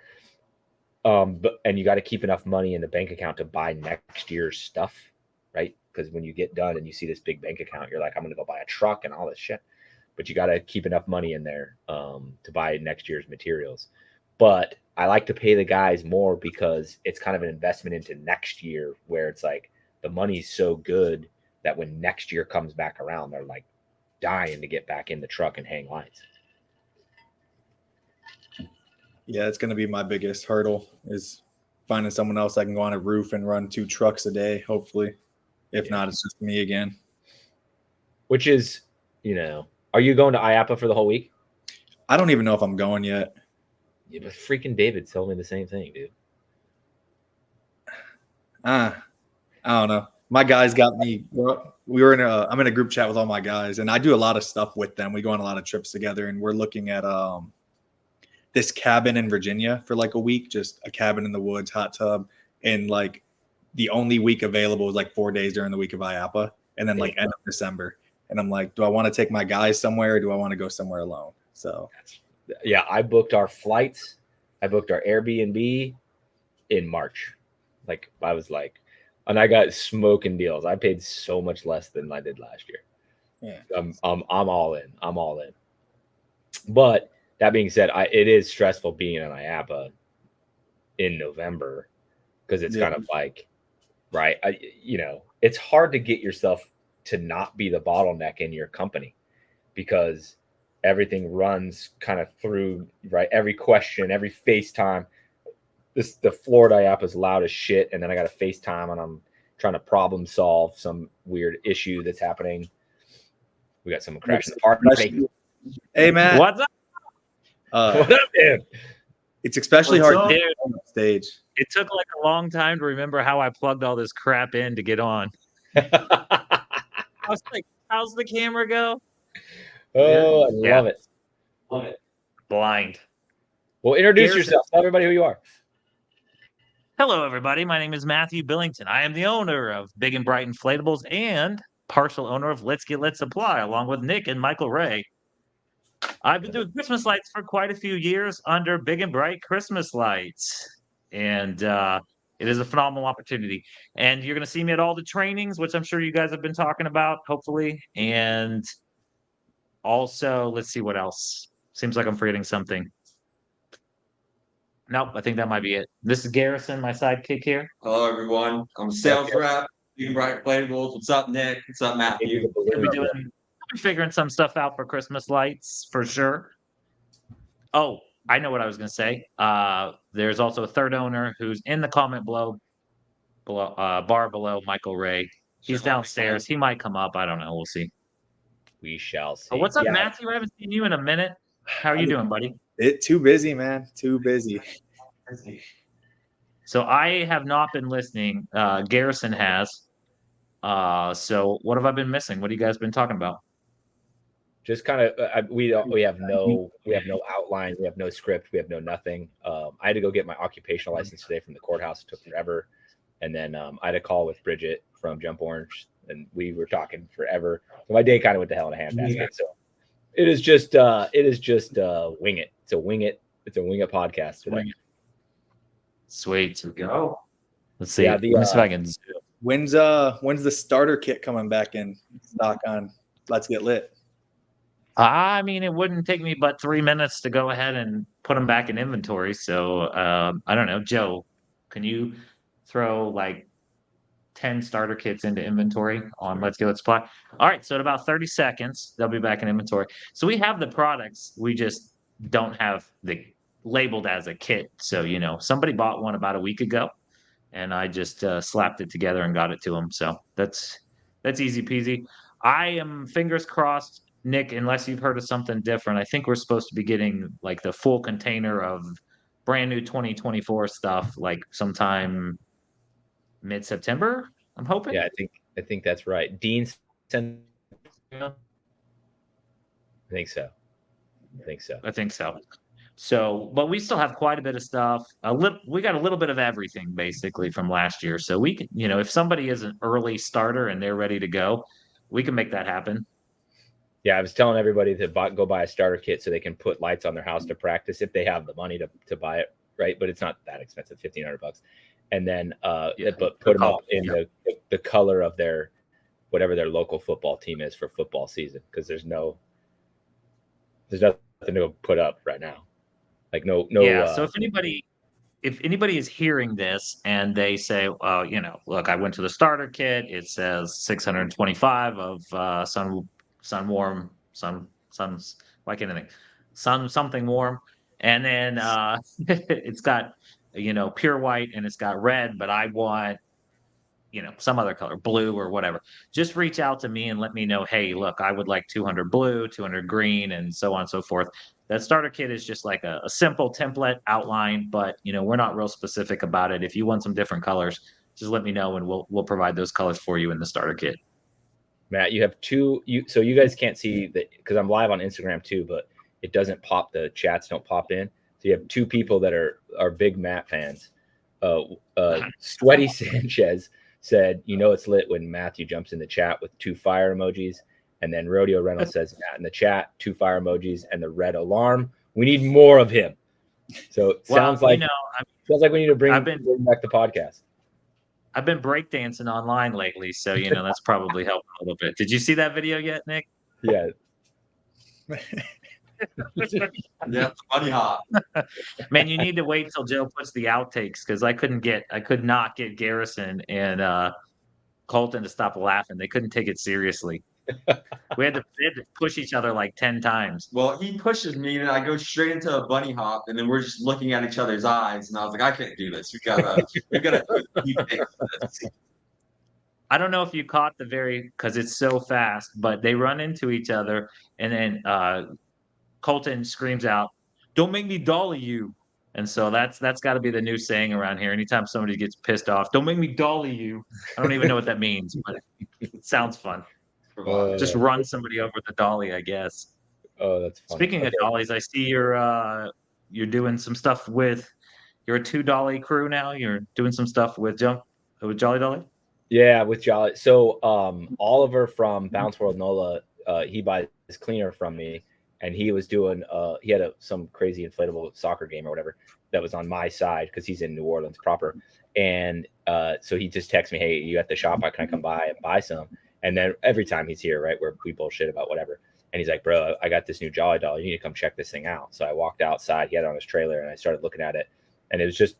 [SPEAKER 1] And you got to keep enough money in the bank account to buy next year's stuff, right? Because when you get done and you see this big bank account, you're like, I'm going to go buy a truck and all this shit. But you got to keep enough money in there to buy next year's materials. But I like to pay the guys more because it's kind of an investment into next year, where it's like the money's so good that when next year comes back around, they're like dying to get back in the truck and hang lines.
[SPEAKER 2] Yeah, it's going to be my biggest hurdle, is finding someone else that can go on a roof and run 2 trucks a day, hopefully. If not, it's just me again.
[SPEAKER 1] Which is, are you going to IAPA for the whole week?
[SPEAKER 2] I don't even know if I'm going yet.
[SPEAKER 1] Yeah, but freaking David told me the same thing, dude.
[SPEAKER 2] I don't know. My guys got me. I'm in a group chat with all my guys, and I do a lot of stuff with them. We go on a lot of trips together, and we're looking at this cabin in Virginia for like a week, just a cabin in the woods, hot tub, and like the only week available is like 4 days during the week of IAPA, and then like end of December. And I'm like, do I want to take my guys somewhere, or do I want to go somewhere alone? So
[SPEAKER 1] yeah, I booked our flights. I booked our Airbnb in March. Like I was like, and I got smoking deals. I paid so much less than I did last year.
[SPEAKER 2] Yeah,
[SPEAKER 1] I'm all in. I'm all in. But that being said, it is stressful being in IAPA in November, because it's kind of like, right? It's hard to get yourself to not be the bottleneck in your company, because everything runs kind of through, right? Every question, every FaceTime. The Florida IAPA is loud as shit, and then I got to FaceTime, and I'm trying to problem solve some weird issue that's happening. We got someone crashing the party.
[SPEAKER 2] Hey, Matt.
[SPEAKER 3] What's up?
[SPEAKER 1] What up, man?
[SPEAKER 2] It's especially hard
[SPEAKER 3] up,
[SPEAKER 2] to
[SPEAKER 3] dude?
[SPEAKER 2] get on stage.
[SPEAKER 3] It took like a long time to remember how I plugged all this crap in to get on. I was like, how's the camera go?
[SPEAKER 1] Oh, I love it.
[SPEAKER 3] Love it. Blind.
[SPEAKER 1] Well, introduce yourself. Tell everybody who you are.
[SPEAKER 3] Hello, everybody. My name is Matthew Billington. I am the owner of Big and Bright Inflatables and partial owner of Let's Get Lit Supply, along with Nick and Michael Ray. I've been doing Christmas lights for quite a few years under Big and Bright Christmas Lights. And It is a phenomenal opportunity. And you're going to see me at all the trainings, which I'm sure you guys have been talking about, hopefully. And also, let's see what else. Seems like I'm forgetting something. Nope, I think that might be it. This is Garrison, my sidekick here.
[SPEAKER 4] Hello, everyone. I'm a sales rep. Big and Bright Inflatables. What's up, Nick? What's up, Matthew?
[SPEAKER 3] We'll be figuring some stuff out for Christmas lights for sure. Oh, I know what I was going to say. There's also a third owner who's in the comment bar below, Michael Ray. He's downstairs. He might come up. I don't know. We'll see.
[SPEAKER 1] We shall see.
[SPEAKER 3] Oh, what's up, Matthew? I haven't seen you in a minute. How are you doing, buddy?
[SPEAKER 2] Too busy, man. Too busy.
[SPEAKER 3] So I have not been listening. Garrison has. So what have I been missing? What have you guys been talking about?
[SPEAKER 1] Just kind of we have no outline, we have no script, we have no nothing. I had to go get my occupational license today from the courthouse. It took forever, and then I had a call with Bridget from Jump Orange, and we were talking forever. So my day kind of went to hell in a handbasket. Yeah. So it is just wing it. It's a wing it podcast today.
[SPEAKER 3] Sweet to go. Let's see.
[SPEAKER 1] Yeah,
[SPEAKER 3] Let me see if I can.
[SPEAKER 2] When's the starter kit coming back in stock on Let's Get Lit?
[SPEAKER 3] I mean, it wouldn't take me but 3 minutes to go ahead and put them back in inventory. So I don't know, Joe, can you throw like 10 starter kits into inventory on Let's Get Lit Supply? All right, so in about 30 seconds, they'll be back in inventory. So we have the products, we just don't have the labeled as a kit. So somebody bought one about a week ago, and I just slapped it together and got it to them. So that's easy peasy. I am fingers crossed, Nick, unless you've heard of something different. I think we're supposed to be getting like the full container of brand new 2024 stuff like sometime mid-September, I'm hoping.
[SPEAKER 1] Yeah, I think that's right. Dean sent. I think so.
[SPEAKER 3] So, but we still have quite a bit of stuff. We got a little bit of everything basically from last year. So we can, if somebody is an early starter and they're ready to go, we can make that happen.
[SPEAKER 1] Yeah, I was telling everybody to go buy a starter kit so they can put lights on their house to practice if they have the money to buy it, right? But it's not that expensive, $1,500. And then, but put them up in the color of whatever their local football team is for football season, because there's nothing to put up right now. Like no.
[SPEAKER 3] Yeah. So if anybody is hearing this and they say, look, I went to the starter kit. It says 625 of something warm, and then it's got pure white and it's got red, but I want some other color, blue or whatever. Just reach out to me and let me know, hey, look, I would like 200 blue, 200 green, and so on and so forth. That starter kit is just like a simple template outline, but we're not real specific about it. If you want some different colors, just let me know and we'll provide those colors for you in the starter kit.
[SPEAKER 1] Matt, you have two. So you guys can't see that because I'm live on Instagram too, but it doesn't pop. The chats don't pop in. So you have two people that are big Matt fans. Sweaty Sanchez said, it's lit when Matthew jumps in the chat with 2 fire emojis. And then Rodeo Reynolds says, Matt in the chat, 2 fire emojis and the red alarm. We need more of him. So it sounds like we need to bring back the podcast.
[SPEAKER 3] I've been breakdancing online lately, so that's probably helped a little bit. Did you see that video yet, Nick?
[SPEAKER 1] Yeah.
[SPEAKER 4] Yeah, funny hot.
[SPEAKER 3] Man, you need to wait till Joe puts the outtakes, because I could not get Garrison and Colton to stop laughing. They couldn't take it seriously. We had to push each other like 10 times.
[SPEAKER 4] Well, he pushes me and I go straight into a bunny hop, and then we're just looking at each other's eyes, and I was like, I can't do this. We gotta
[SPEAKER 3] I don't know if you caught because it's so fast, but they run into each other, and then Colton screams out, "Don't make me dolly you." And so that's got to be the new saying around here. Anytime somebody gets pissed off, "Don't make me dolly you." I don't even know what that means, but it sounds fun. Just run somebody over with a dolly, I guess.
[SPEAKER 1] Oh, that's funny.
[SPEAKER 3] Speaking of dollies, I see you're doing some stuff with you're a 2 dolly crew now. You're doing some stuff with Jolly Dolly.
[SPEAKER 1] Yeah, with Jolly. So Oliver from Bounce World NOLA, he buys cleaner from me, and he was doing he had some crazy inflatable soccer game or whatever that was on my side because he's in New Orleans proper. And so he just texts me, hey, you at the shop? Can I come by and buy some? And then every time he's here, right, where we bullshit about whatever. And he's like, bro, I got this new Jolly Doll. You need to come check this thing out. So I walked outside. He had it on his trailer, and I started looking at it. And it was just,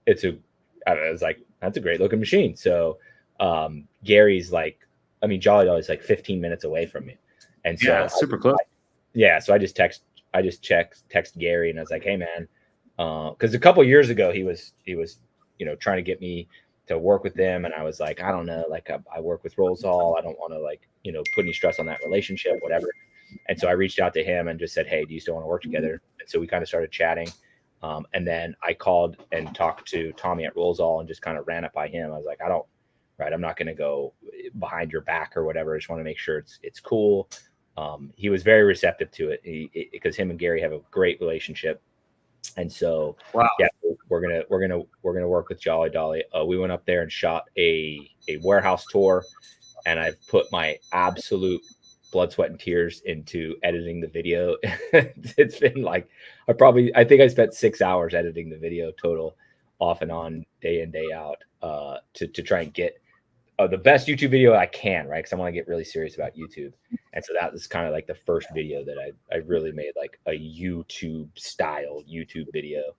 [SPEAKER 1] I don't know, it was like, that's a great looking machine. So Gary's like, I mean, Jolly Doll is like 15 minutes away from me. And so
[SPEAKER 3] yeah, super close.
[SPEAKER 1] So I just text Gary, and I was like, hey man, because a couple years ago he was trying to get me to work with them, and I was like, I don't know, like I work with Reinstalls, I don't want to like put any stress on that relationship, whatever. And so I reached out to him and just said, hey, do you still want to work together? And so we kind of started chatting, and then I called and talked to Tommy at Reinstalls and just kind of ran it by him. I was like, I'm not going to go behind your back or whatever. I just want to make sure it's cool. He was very receptive to it because him and Gary have a great relationship. And so,
[SPEAKER 3] wow.
[SPEAKER 1] Yeah, we're gonna work with Jolly Dolly. We went up there and shot a warehouse tour, and I've put my absolute blood, sweat, and tears into editing the video. It's been like I think I spent 6 hours editing the video total, off and on, day in, day out, to try and get the best YouTube video I can, right? Because I want to get really serious about YouTube. And so that was kind of like the first video that I really made, like a YouTube style YouTube video.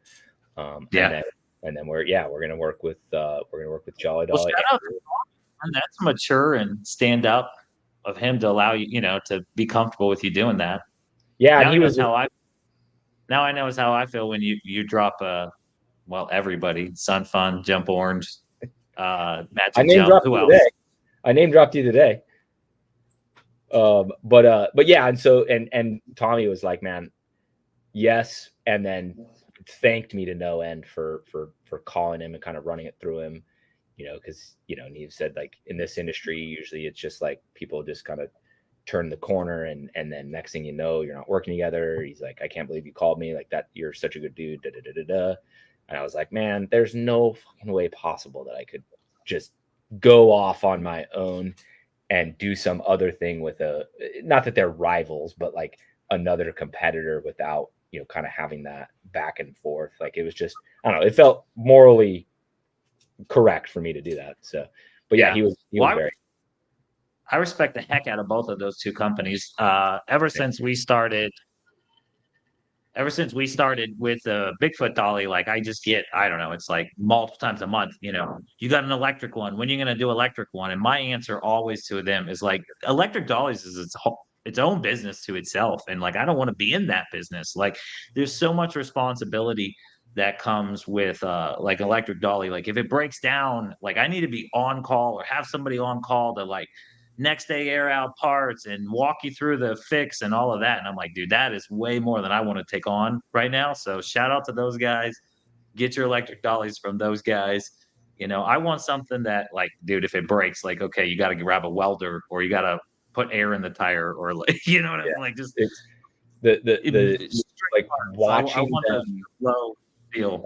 [SPEAKER 1] And then we're gonna work with Jolly Dolly.
[SPEAKER 3] Well, and that's mature and stand up of him to allow you, to be comfortable with you doing that.
[SPEAKER 1] Yeah,
[SPEAKER 3] now
[SPEAKER 1] and he was
[SPEAKER 3] how I know is how I feel when you drop everybody, Sun Fun, Jump Orange, Magic
[SPEAKER 1] I name
[SPEAKER 3] Jump.
[SPEAKER 1] dropped
[SPEAKER 3] Who
[SPEAKER 1] you
[SPEAKER 3] else?
[SPEAKER 1] today. I name dropped you today. But yeah, and so and Tommy was like, man, yes, and then thanked me to no end for calling him and kind of running it through him, because and he said, like, in this industry usually it's just like people just kind of turn the corner and then next thing you know, you're not working together. He's like, I can't believe you called me like that. You're such a good dude. Da, da, da, da, da. And I was like, man, there's no fucking way possible that I could just go off on my own and do some other thing with not that they're rivals, but like another competitor without, kind of having that back and forth. Like, it was just, I don't know, it felt morally correct for me to do that. So, but yeah, he was very.
[SPEAKER 3] I respect the heck out of both of those two companies. Ever since we started with the Bigfoot dolly, like I just get, I don't know, it's like multiple times a month, you got an electric one. When are you going to do electric one? And my answer always to them is like, electric dollies is its own business to itself. And like, I don't want to be in that business. Like, there's so much responsibility that comes with like electric dolly. Like, if it breaks down, like I need to be on call or have somebody on call to like next day air out parts and walk you through the fix and all of that. And I'm like, dude, that is way more than I want to take on right now. So shout out to those guys. Get your electric dollies from those guys. I want something that, like, dude, if it breaks, like, okay, you got to grab a welder or you got to put air in the tire or like, what I mean? Like, just
[SPEAKER 1] it's the like watching
[SPEAKER 3] I want them low feel.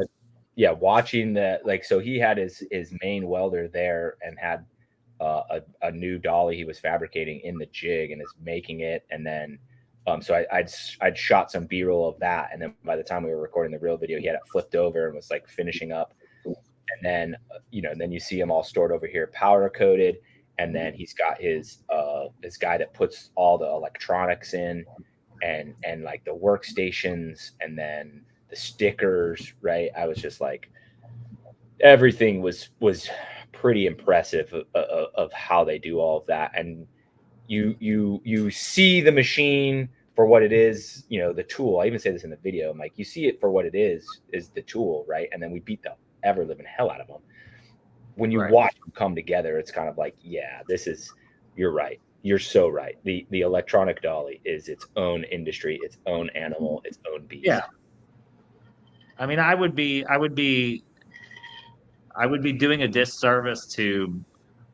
[SPEAKER 1] Yeah, watching that, like, so he had his main welder there and had a new dolly he was fabricating in the jig and is making it. And then so I'd shot some B-roll of that, and then by the time we were recording the real video, he had it flipped over and was like finishing up. And then then you see him all stored over here, powder coated, and then he's got his guy that puts all the electronics in and like the workstations and then the stickers, right? I was just like, everything was pretty impressive of how they do all of that. And you see the machine for what it is, the tool. I even say this in the video. I'm like, you see it for what it is the tool, right? And then we beat the ever living hell out of them. When you watch them come together, it's kind of like, yeah, you're right. You're so right. The electronic dolly is its own industry, its own animal, its own beast.
[SPEAKER 3] Yeah. I mean, I would be doing a disservice to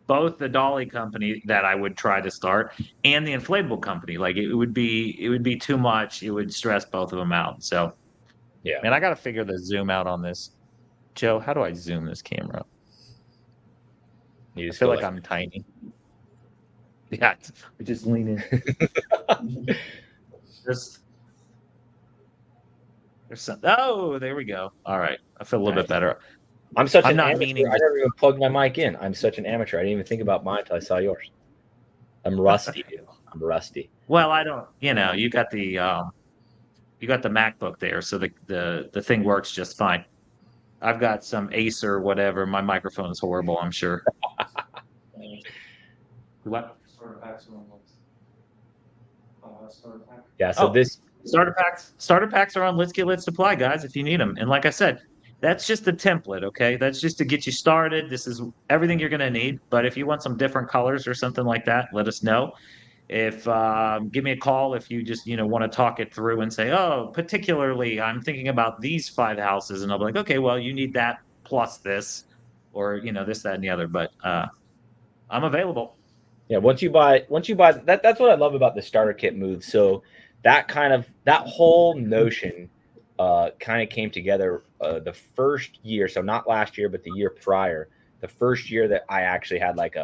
[SPEAKER 3] both the dolly company that I would try to start and the inflatable company. Like, it would be too much. It would stress both of them out. So,
[SPEAKER 1] yeah.
[SPEAKER 3] Man, I got to figure the zoom out on this. Joe, how do I zoom this camera? I feel like I'm tiny. Yeah, we just lean in. Oh, there we go. All right. I feel a little bit better.
[SPEAKER 1] I'm such
[SPEAKER 3] I'm
[SPEAKER 1] an
[SPEAKER 3] not
[SPEAKER 1] amateur.
[SPEAKER 3] meaning
[SPEAKER 1] I never even plugged my mic in. I'm such an amateur. I didn't even think about mine until I saw yours. I'm rusty, dude. I'm rusty.
[SPEAKER 3] Well, I don't, you got the MacBook there, so the thing works just fine. I've got some Acer or whatever. My microphone is horrible, I'm sure. What?
[SPEAKER 1] Yeah. So this
[SPEAKER 3] Starter packs are on Let's Get Lit Supply, guys, if you need them. And like I said, that's just a template, okay? That's just to get you started. This is everything you're going to need. But if you want some different colors or something like that, let us know. If give me a call if you just want to talk it through and say, oh, particularly I'm thinking about these 5 houses, and I'll be like, okay, well, you need that plus this, or this, that, and the other. But I'm available.
[SPEAKER 1] Yeah, once you buy that's what I love about the starter kit move. So that whole notion kind of came together the first year, so not last year, but the year prior, the first year that I actually had like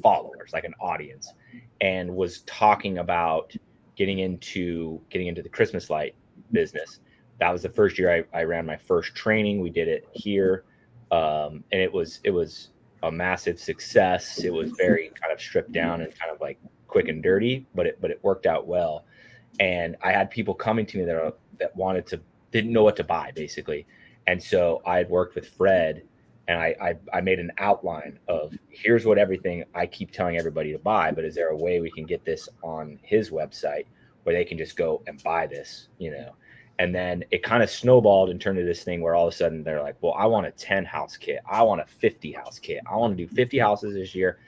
[SPEAKER 1] followers, like an audience, and was talking about getting into the Christmas light business. That was the first year I ran my first training. We did it here, and it was a massive success. It was very kind of stripped down and kind of like quick and dirty, but it worked out well. And I had people coming to me that didn't know what to buy, basically. And so I had worked with Fred, and I made an outline of here's what everything I keep telling everybody to buy, but is there a way we can get this on his website where they can just go and buy this, And then it kind of snowballed and turned into this thing where all of a sudden they're like, well, I want a 10 house kit. I want a 50 house kit. I want to do 50 houses this year.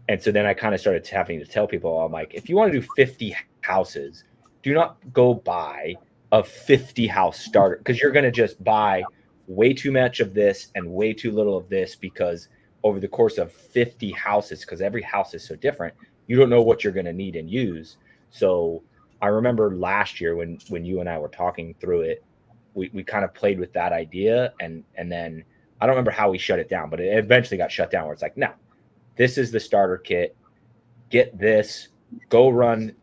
[SPEAKER 1] And so then I kind of started having to tell people, I'm like, if you want to do 50 houses, do not go buy a 50 house starter, because you're going to just buy way too much of this and way too little of this, because over the course of 50 houses, because every house is so different, you don't know what you're going to need and use. So I remember last year when you and I were talking through it, we kind of played with that idea, and then I don't remember how we shut it down, but it eventually got shut down where it's like, no, this is the starter kit. Get this, go run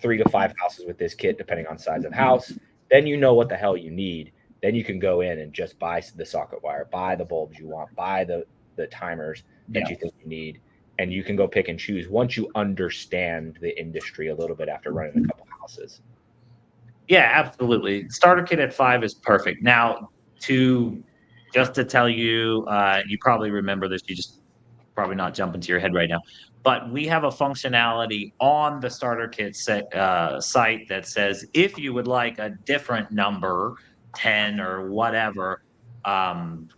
[SPEAKER 1] 3 to 5 houses with this kit, depending on size of house. Then you know what the hell you need. Then you can go in and just buy the socket wire, buy the bulbs you want, buy the timers that you think you need. And you can go pick and choose once you understand the industry a little bit after running a couple houses.
[SPEAKER 3] Yeah, absolutely. Starter kit at 5 is perfect. Now, to tell you, you probably remember this. You just probably not jump into your head right now. But we have a functionality on the starter kit site that says if you would like a different number, 10 or whatever,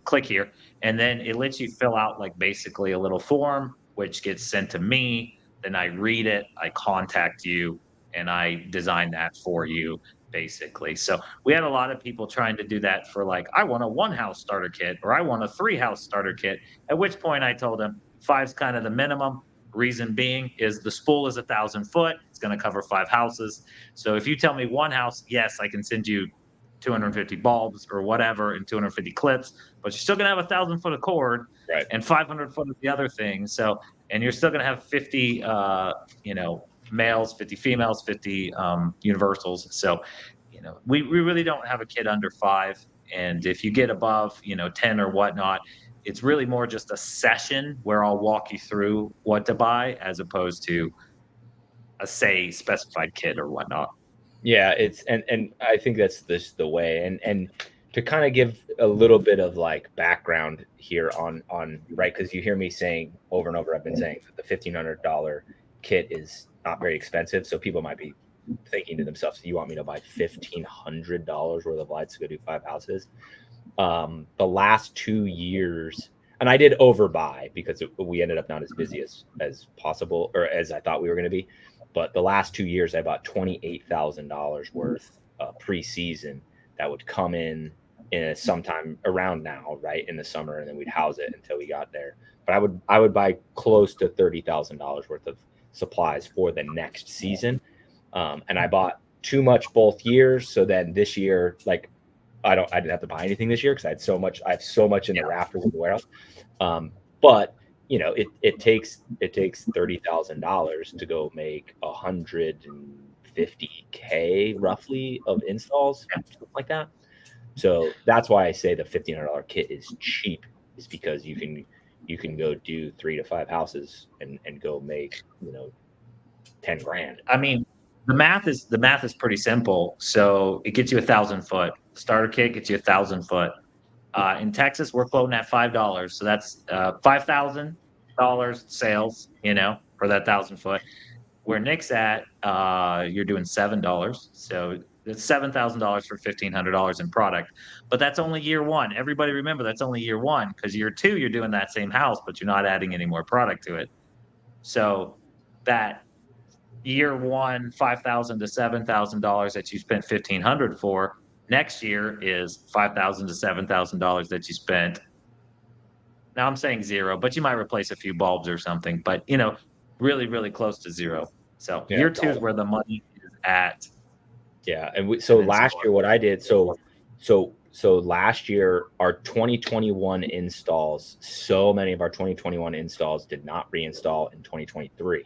[SPEAKER 3] click here. And then it lets you fill out like basically a little form, which gets sent to me. Then I read it, I contact you, and I design that for you, basically. So we had a lot of people trying to do that for like, I want a 1 house starter kit, or I want a 3 house starter kit, at which point I told them 5's kind of the minimum. Reason being is the spool is 1,000 foot. It's going to cover 5 houses. So if you tell me 1 house, yes, I can send you 250 bulbs or whatever and 250 clips, but you're still going to have 1,000 foot of cord,
[SPEAKER 1] right,
[SPEAKER 3] and 500 foot of the other thing. So, and you're still going to have 50, males, 50 females, 50 universals. So, we really don't have a kit under 5. And if you get above, 10 or whatnot, it's really more just a session where I'll walk you through what to buy, as opposed to a specified kit or whatnot.
[SPEAKER 1] Yeah, it's and I think that's the way. And to kind of give a little bit of like background here on right, because you hear me saying over and over, I've been saying that the $1,500 kit is not very expensive. So people might be thinking to themselves, you want me to buy $1,500 worth of lights to go do 5 houses? The last 2 years, and I did overbuy because we ended up not as busy as possible, or as I thought we were going to be. But the last 2 years, I bought $28,000 worth pre-season that would come in sometime around now, right, in the summer, and then we'd house it until we got there. But I would buy close to $30,000 worth of supplies for the next season, and I bought too much both years. So then this year, like, I didn't have to buy anything this year because I have so much in the rafters of the warehouse. But it takes $30,000 to go make 150K roughly of installs, something like that. So that's why I say the $1,500 kit is cheap, is because you can go do 3 to 5 houses and go make 10 grand.
[SPEAKER 3] I mean, the math is pretty simple. So it gets you 1,000-foot. The starter kit gets you 1,000-foot. In Texas, we're quoting at $5, so that's $5,000 sales, for that 1,000-foot. Where Nick's at, you're doing $7, so it's $7,000 for $1,500 in product. But that's only year one. Everybody remember that's only year one, because year two you're doing that same house, but you're not adding any more product to it. So that year one $5,000 to $7,000 that you spent $1,500 for, next year is $5,000 to $7,000 that you spent. Now I'm saying zero, but you might replace a few bulbs or something, but really, really close to zero. So
[SPEAKER 1] Yeah,
[SPEAKER 3] year two is where the money is at.
[SPEAKER 1] Yeah, and so last year what I did, so last year our 2021 installs, so many of our 2021 installs did not reinstall in 2023.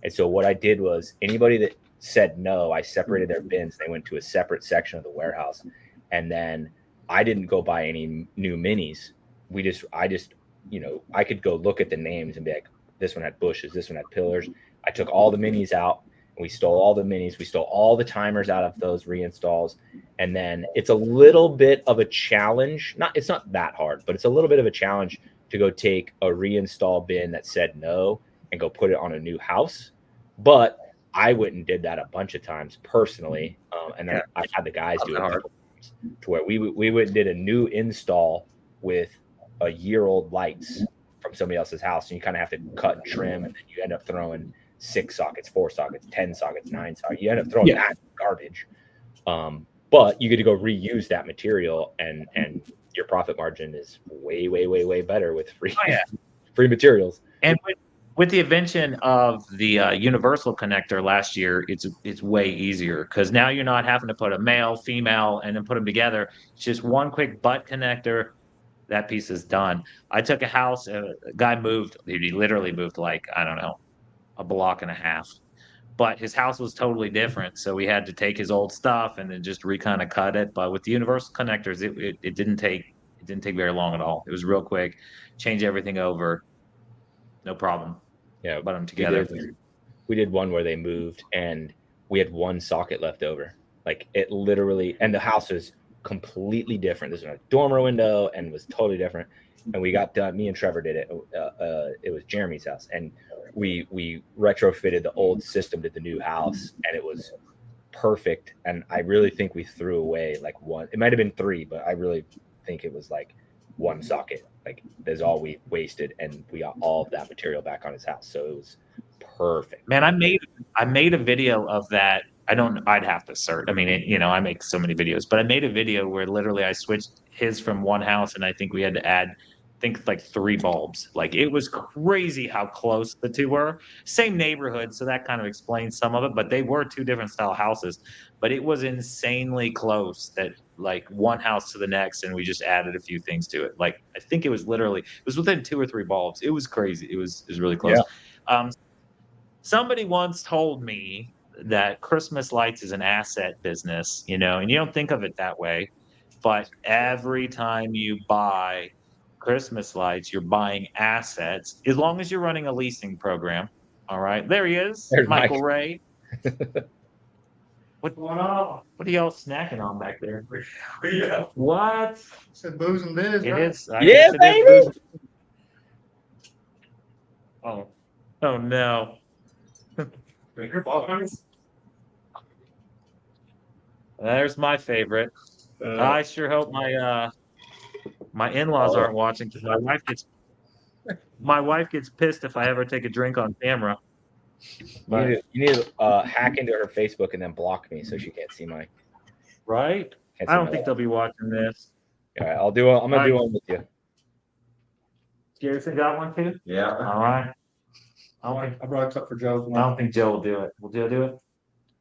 [SPEAKER 1] And so what I did was, anybody that said no, I separated their bins. They went to a separate section of the warehouse. And then I didn't go buy any new minis. I just, I could go look at the names and be like, this one had bushes, this one had pillars. I took all the minis out, and we stole all the minis. We stole all the timers out of those reinstalls. And then it's a little bit of a challenge. It's not that hard, but it's a little bit of a challenge to go take a reinstall bin that said no and go put it on a new house. But I went and did that a bunch of times personally. And then I had the guys do it a couple times, to where we went and did a new install with a year-old lights from somebody else's house. And you kind of have to cut and trim, and then you end up throwing 6 sockets, 4 sockets, 10 sockets, 9 sockets. You end up throwing that garbage. But you get to go reuse that material, and your profit margin is way, way, way, way better with free materials.
[SPEAKER 3] And with the invention of the universal connector last year, it's way easier, because now you're not having to put a male, female, and then put them together. It's just one quick butt connector. That piece is done. I took a house, a guy moved. He literally moved like, I don't know, a block and a half. But his house was totally different, so we had to take his old stuff and then just kind of cut it. But with the universal connectors, it didn't take very long at all. It was real quick. Change everything over, no problem.
[SPEAKER 1] Yeah,
[SPEAKER 3] put them together.
[SPEAKER 1] We did one where they moved, and we had 1 socket left over. Like, it literally, and the house was completely different. There's a dormer window, and was totally different. And we got done. Me and Trevor did it. It was Jeremy's house, and we retrofitted the old system to the new house, and it was perfect. And I really think we threw away like 1. It might have been 3, but I really think it was like 1 socket. Like, that's all we wasted, and we got all of that material back on his house. So it was perfect.
[SPEAKER 3] Man, I made a video of that. I'd have to search. I mean, I make so many videos, but I made a video where literally I switched his from one house, and I think we had to add, like 3 bulbs. Like, it was crazy how close the two were. Same neighborhood, so that kind of explains some of it, but they were 2 different style houses. But it was insanely close, that like one house to the next, and we just added a few things to it. Like, I think it was within 2 or 3 bulbs. It was crazy. It was really close. Yeah. Somebody once told me that Christmas lights is an asset business, and you don't think of it that way, but every time you buy Christmas lights, you're buying assets, as long as you're running a leasing program. All right, there he is. There's Michael Ray. What's going on? What are y'all snacking on back there? Yeah. What?
[SPEAKER 5] It's Booze and Biz.
[SPEAKER 3] It
[SPEAKER 5] right?
[SPEAKER 3] is.
[SPEAKER 1] Yeah, baby.
[SPEAKER 3] Oh no. There's my favorite. I sure hope my in-laws aren't watching, because my wife gets pissed if I ever take a drink on camera.
[SPEAKER 1] You need to hack into her Facebook and then block me so she can't see my.
[SPEAKER 3] Right? I don't think they'll be watching this.
[SPEAKER 1] All right, I'm gonna do one with you.
[SPEAKER 3] Garrison got one too?
[SPEAKER 4] Yeah.
[SPEAKER 3] All right.
[SPEAKER 5] I brought it up for Joe.
[SPEAKER 3] I don't think Joe will do it. Will Joe do it?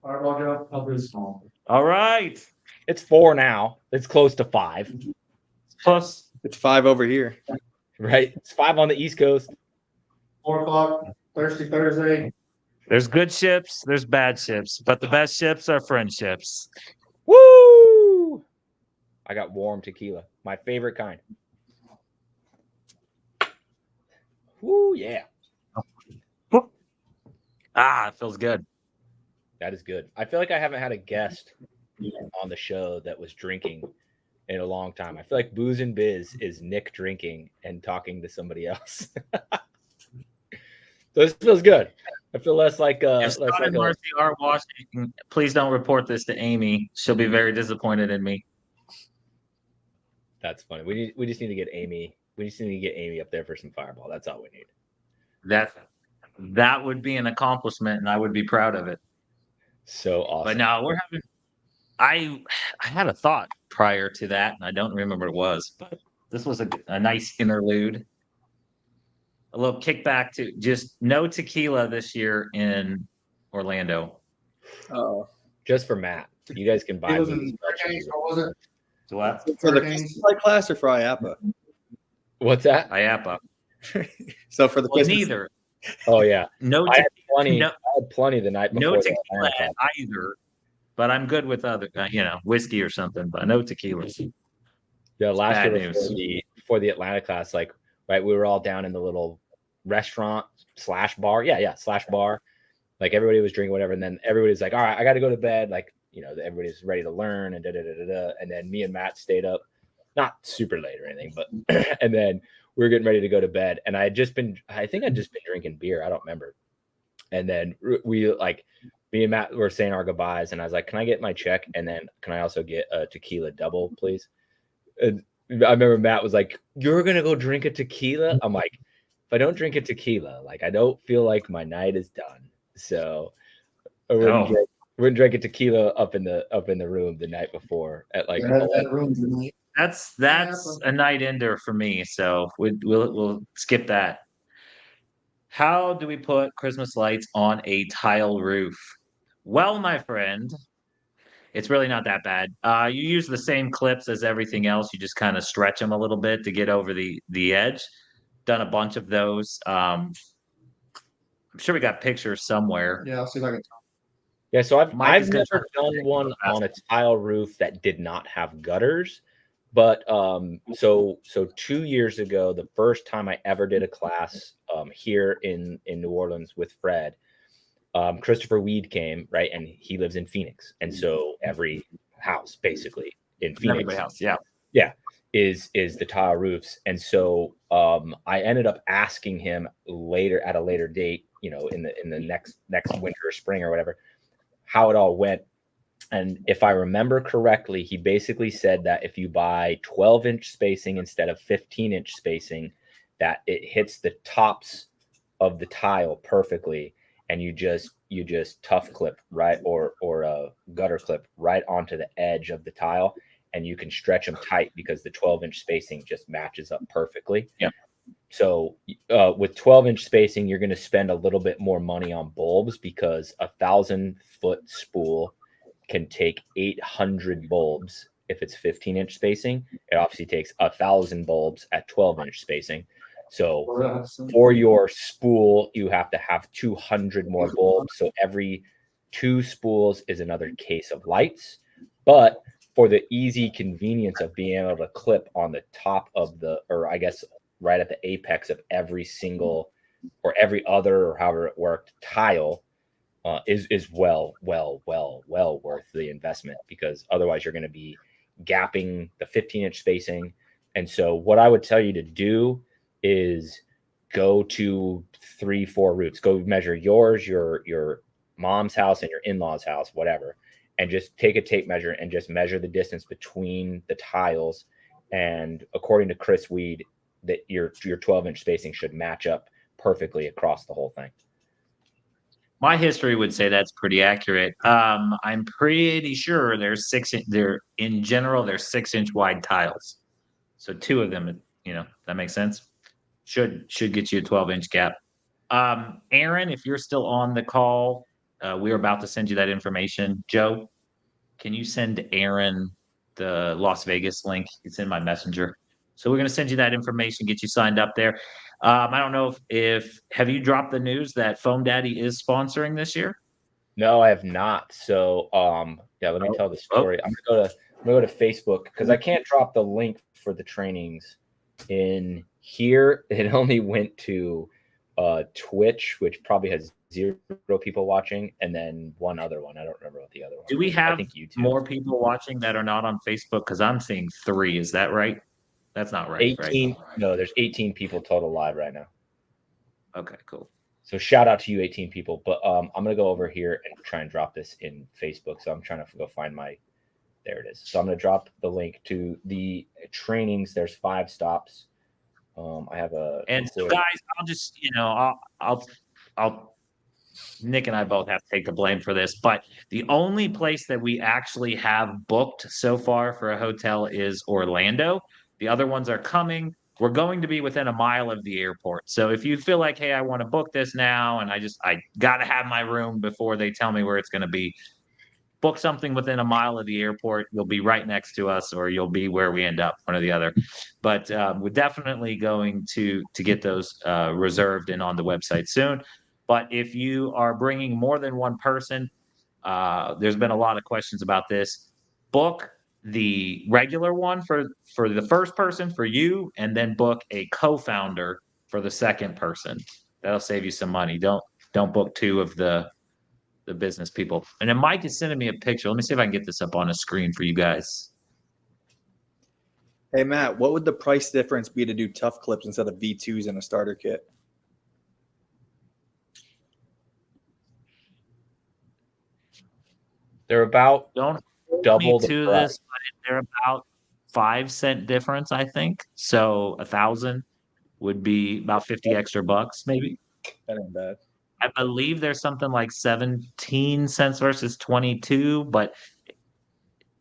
[SPEAKER 5] All right, well, Joe, I'll do small.
[SPEAKER 3] All right.
[SPEAKER 1] It's 4 now. It's close to 5.
[SPEAKER 3] Plus,
[SPEAKER 2] It's 5 over here.
[SPEAKER 1] Right? It's 5 on the East Coast.
[SPEAKER 5] 4 o'clock, Thursday.
[SPEAKER 3] there's good ships, there's bad ships, but the best ships are friendships.
[SPEAKER 1] Woo! I got warm tequila, my favorite kind. Woo, yeah.
[SPEAKER 3] It feels good.
[SPEAKER 1] That is good. I feel like I haven't had a guest on the show that was drinking in a long time. I feel like Booze and Biz is Nick drinking and talking to somebody else. So this feels good. I feel less like
[SPEAKER 3] If Scott and Marcy are watching, please don't report this to Amy. She'll be very disappointed in me.
[SPEAKER 1] That's funny. We just need to get Amy. We just need to get Amy up there for some Fireball. That's all we need.
[SPEAKER 3] That would be an accomplishment, and I would be proud of it.
[SPEAKER 1] So awesome.
[SPEAKER 3] But no, we're having. I had a thought prior to that, and I don't remember what it was. But this was a nice interlude. A little kickback to just no tequila this year in Orlando.
[SPEAKER 2] Oh,
[SPEAKER 1] just for Matt. You guys can buy
[SPEAKER 5] It was
[SPEAKER 1] me
[SPEAKER 5] in
[SPEAKER 1] as much as
[SPEAKER 5] Hurricanes,
[SPEAKER 1] you
[SPEAKER 5] what was it?
[SPEAKER 3] So what?
[SPEAKER 2] for the
[SPEAKER 5] Hurricanes.
[SPEAKER 2] Christmas light class or for IAPA?
[SPEAKER 1] What's that?
[SPEAKER 3] IAPA.
[SPEAKER 2] So for the
[SPEAKER 3] Well,
[SPEAKER 2] Christmas,
[SPEAKER 3] neither.
[SPEAKER 1] Oh yeah.
[SPEAKER 3] No
[SPEAKER 1] I had plenty.
[SPEAKER 3] no-
[SPEAKER 1] I had plenty the night before.
[SPEAKER 3] No
[SPEAKER 1] the
[SPEAKER 3] tequila
[SPEAKER 1] Atlanta
[SPEAKER 3] at either, but I'm good with other, whiskey or something, but no tequila.
[SPEAKER 1] Yeah, last
[SPEAKER 3] bad
[SPEAKER 1] year before the Atlanta class, like, right, we were all down in the little restaurant / bar. Yeah, / bar. Like everybody was drinking whatever, and then everybody's like, all right, I got to go to bed. Like, everybody's ready to learn and and then me and Matt stayed up, not super late or anything, but and then we were getting ready to go to bed, and I think I'd just been drinking beer. I don't remember. And then me and Matt were saying our goodbyes, and I was like, can I get my check? And then can I also get a tequila double, please? And I remember Matt was like, you're going to go drink a tequila? I'm like, if I don't drink a tequila, like, I don't feel like my night is done. So I wouldn't drink a tequila up in the room the night before at like
[SPEAKER 5] That room tonight.
[SPEAKER 3] That's a night ender for me, so we'll skip that. How do we put Christmas lights on a tile roof? Well, my friend, it's really not that bad. You use the same clips as everything else. You just kind of stretch them a little bit to get over the edge. Done a bunch of those. I'm sure we got pictures somewhere.
[SPEAKER 5] Yeah, I'll see if I can.
[SPEAKER 1] Yeah, so I've
[SPEAKER 3] Mike is gonna
[SPEAKER 1] never
[SPEAKER 3] try to
[SPEAKER 1] done one on a tile roof that did not have gutters. But so 2 years ago, the first time I ever did a class here in New Orleans with Fred, Christopher Weed came, right, and he lives in Phoenix, and so every house basically in Phoenix,
[SPEAKER 3] Every house, yeah,
[SPEAKER 1] is the tile roofs. And so I ended up asking him at a later date, in the next winter or spring or whatever, how it all went. And if I remember correctly, he basically said that if you buy 12-inch spacing instead of 15-inch spacing, that it hits the tops of the tile perfectly, and you just tough clip right or a gutter clip right onto the edge of the tile, and you can stretch them tight because the 12-inch spacing just matches up perfectly.
[SPEAKER 3] Yeah.
[SPEAKER 1] So with 12-inch spacing, you're going to spend a little bit more money on bulbs because a 1,000-foot spool can take 800 bulbs if it's 15-inch spacing. It obviously takes 1,000 bulbs at 12-inch spacing. So for your spool, you have to have 200 more bulbs. So every 2 spools is another case of lights. But for the easy convenience of being able to clip on the top of right at the apex of every single or every other, or however it worked, tile, is well worth the investment, because otherwise you're going to be gapping the 15-inch spacing. And so what I would tell you to do is go to 3-4 roofs, go measure yours, your mom's house and your in-laws house, whatever, and just take a tape measure and just measure the distance between the tiles. And according to Chris Weed, that your 12-inch spacing should match up perfectly across the whole thing.
[SPEAKER 3] My history would say that's pretty accurate. I'm pretty sure there's 6-inch wide tiles. So 2 of them, that makes sense. Should get you a 12-inch gap. Aaron, if you're still on the call, we're about to send you that information. Joe, can you send Aaron the Las Vegas link? It's in my messenger. So we're going to send you that information, get you signed up there. I don't know if have you dropped the news that Foam Daddy is sponsoring this year?
[SPEAKER 1] No, I have not. So let me tell the story. I'm I'm gonna go to Facebook because I can't drop the link for the trainings in here. It only went to Twitch, which probably has 0 people watching, and then one other one. I don't remember what the other one.
[SPEAKER 3] Do we
[SPEAKER 1] was. I
[SPEAKER 3] have
[SPEAKER 1] think YouTube.
[SPEAKER 3] more people watching that are not on Facebook? Because I'm seeing 3. Is that right? That's not right,
[SPEAKER 1] 18.
[SPEAKER 3] right?
[SPEAKER 1] No, there's 18 people total live right now.
[SPEAKER 3] Okay, cool.
[SPEAKER 1] So shout out to you, 18 people. But I'm gonna go over here and try and drop this in Facebook. So I'm trying to go find my. There it is. So I'm gonna drop the link to the trainings. There's 5 stops. I have a.
[SPEAKER 3] And so, guys, I'll just I'll. Nick and I both have to take the blame for this, but the only place that we actually have booked so far for a hotel is Orlando. The other ones are coming. We're going to be within a mile of the airport. So if you feel like, hey, I want to book this now, and I got to have my room before they tell me where it's going to be, book something within a mile of the airport. You'll be right next to us, or you'll be where we end up, one or the other. But we're definitely going to get those reserved and on the website soon. But if you are bringing more than one person, there's been a lot of questions about this. Book the regular one for the first person, for you, and then book a co-founder for the second person. That'll save you some money. Don't book 2 of the business people. And then Mike is sending me a picture. Let me see if I can get this up on a screen for you guys.
[SPEAKER 2] Hey, Matt, what would the price difference be to do tough clips instead of V2s in a starter kit?
[SPEAKER 1] They're about
[SPEAKER 3] Don't
[SPEAKER 1] double
[SPEAKER 3] me to
[SPEAKER 1] the price.
[SPEAKER 3] this, but they're about 5-cent difference, I think. So 1,000 would be about 50 extra bucks, maybe.
[SPEAKER 2] That ain't bad.
[SPEAKER 3] I believe there's something like 17 cents versus 22, but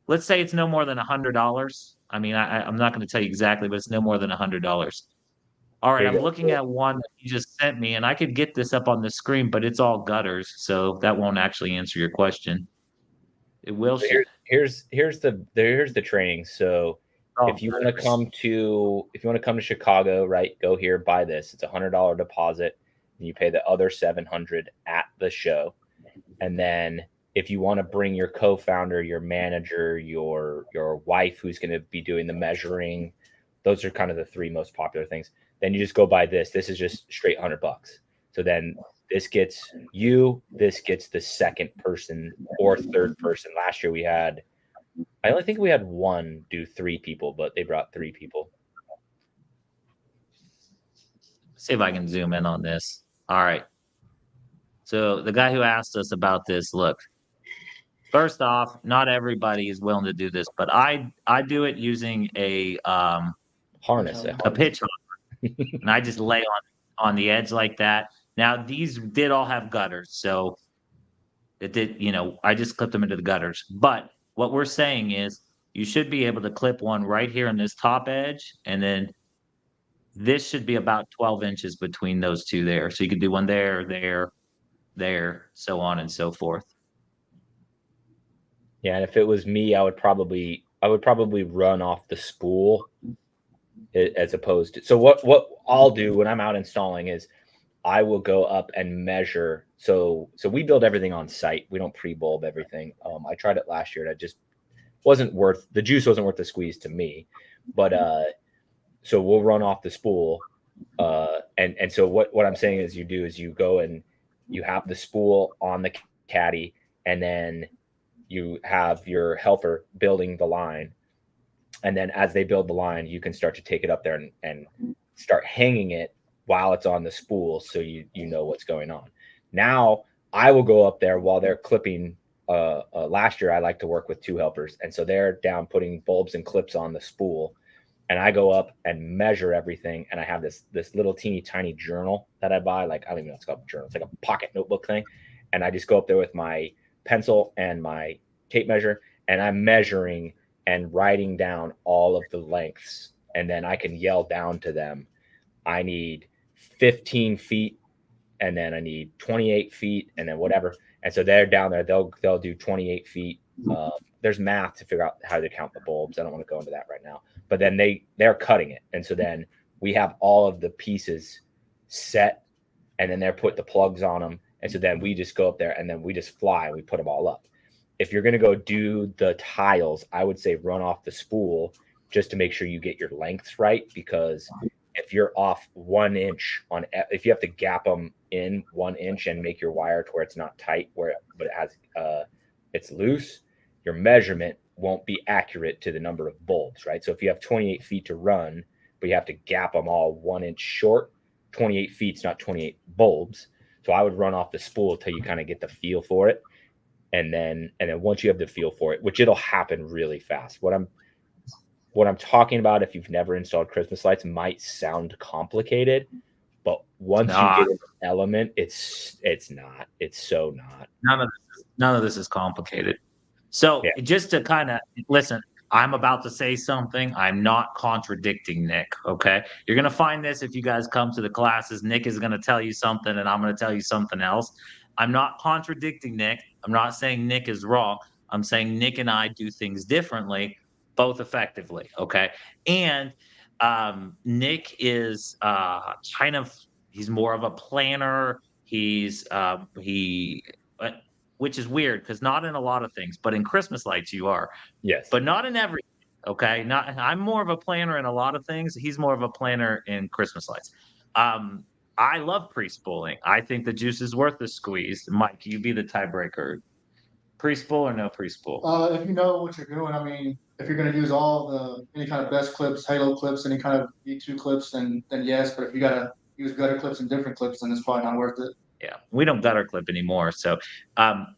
[SPEAKER 3] let's say it's no more than $100. I mean, I'm not going to tell you exactly, but it's no more than $100. All right,
[SPEAKER 1] Here you
[SPEAKER 3] I'm
[SPEAKER 1] go.
[SPEAKER 3] looking at one that you just sent me, and I could get this up on the screen, but it's all gutters, so that won't actually answer your question. It will.
[SPEAKER 1] So here's the training. So if you want to come to Chicago, right, go here, buy this. It's $100 deposit, and you pay the other $700 at the show. And then if you want to bring your co-founder, your manager, your wife who's going to be doing the measuring, those are kind of the 3 most popular things. Then you just go buy this. This is just straight $100. So then this gets you, this gets the second person or third person. Last year I only think we had 1 do 3 people, but they brought 3 people.
[SPEAKER 3] See if I can zoom in on this. All right. So the guy who asked us about this, look, first off, not everybody is willing to do this, but I do it using a
[SPEAKER 1] Harness.
[SPEAKER 3] a pitch hopper, and I just lay on the edge like that. Now these did all have gutters, so it did, I just clipped them into the gutters. But what we're saying is you should be able to clip one right here on this top edge, and then this should be about 12 inches between those 2 there. So you could do one there, so on and so forth.
[SPEAKER 1] Yeah, and if it was me, I would probably run off the spool as opposed to. So what I'll do when I'm out installing is I will go up and measure. So we build everything on site. We don't pre-bulb everything. I tried it last year, and it just wasn't worth the squeeze to me. But so we'll run off the spool, and so what I'm saying is you go and you have the spool on the caddy, and then you have your helper building the line, and then as they build the line, you can start to take it up there and start hanging it while it's on the spool, so you know what's going on. Now I will go up there while they're clipping. Last year I like to work with 2 helpers, and so they're down putting bulbs and clips on the spool, and I go up and measure everything. And I have this little teeny tiny journal that I buy. Like, I don't even know what's called, a journal. It's like a pocket notebook thing. And I just go up there with my pencil and my tape measure, and I'm measuring and writing down all of the lengths. And then I can yell down to them, I need 15 feet, and then I need 28 feet, and then whatever. And so they're down there, they'll do 28 feet. There's math to figure out how to count the bulbs. I don't want to go into that right now, but then they're cutting it. And so then we have all of the pieces set, and then they're put the plugs on them. And so then we just go up there, and then we just fly, and we put them all up. if you're going to go do the tiles, I would say run off the spool just to make sure you get your lengths right, because if you're off 1 inch on, if you have to gap them in 1 inch and make your wire to where it's not tight, but it has, it's loose, your measurement won't be accurate to the number of bulbs, right? So if you have 28 feet to run, but you have to gap them all 1 inch short, 28 feet's not 28 bulbs. So I would run off the spool until you kind of get the feel for it. And then once you have the feel for it, which it'll happen really fast. What I'm talking about, if you've never installed Christmas lights, might sound complicated, but once you get an element, it's not. It's so not.
[SPEAKER 3] None of this is complicated. So just to kind of listen, I'm about to say something. I'm not contradicting Nick. Okay, you're gonna find this if you guys come to the classes. Nick is gonna tell you something, and I'm gonna tell you something else. I'm not contradicting Nick. I'm not saying Nick is wrong. I'm saying Nick and I do things differently, both effectively. Okay, and Nick is kind of, he's more of a planner. He's which is weird because not in a lot of things, but in Christmas lights you are.
[SPEAKER 1] Yes.
[SPEAKER 3] But not in everything. Okay. I'm more of a planner in a lot of things. He's more of a planner in Christmas lights. I love pre-spooling. I think the juice is worth the squeeze. Mike, you be the tiebreaker. Pre-spool or no pre-spool?
[SPEAKER 5] If you know what you're doing, I mean, if you're going to use any kind of best clips, halo clips, any kind of V2 clips, then yes. But if you got to use gutter clips and different clips, then it's probably not worth it.
[SPEAKER 3] Yeah, we don't gutter clip anymore. So, I'm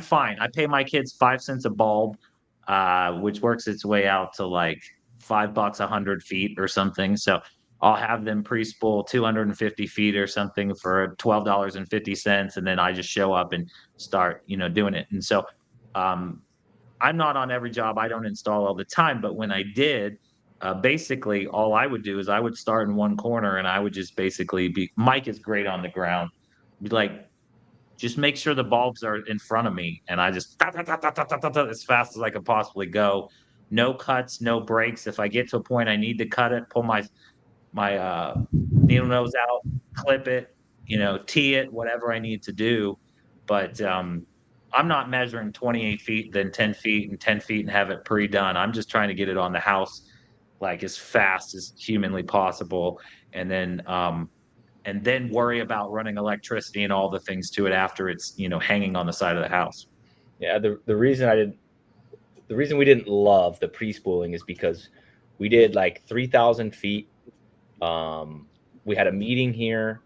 [SPEAKER 3] fine. I pay my kids 5 cents a bulb, which works its way out to like $5 100 feet or something. So I'll have them pre-spool 250 feet or something for $12.50, and then I just show up and start, doing it. And so, I'm not on every job. I don't install all the time, but when I did, basically all I would do is I would start in one corner and I would just basically Mike is great on the ground. Be like, just make sure the bulbs are in front of me. And I just as fast as I could possibly go. No cuts, no breaks. If I get to a point I need to cut it, pull my needle nose out, clip it, tee it, whatever I need to do. But I'm not measuring 28 feet, then 10 feet and 10 feet and have it pre-done. I'm just trying to get it on the house like as fast as humanly possible. And then worry about running electricity and all the things to it after it's, hanging on the side of the house.
[SPEAKER 1] Yeah. The reason we didn't love the pre-spooling is because we did like 3,000 feet. We had a meeting here,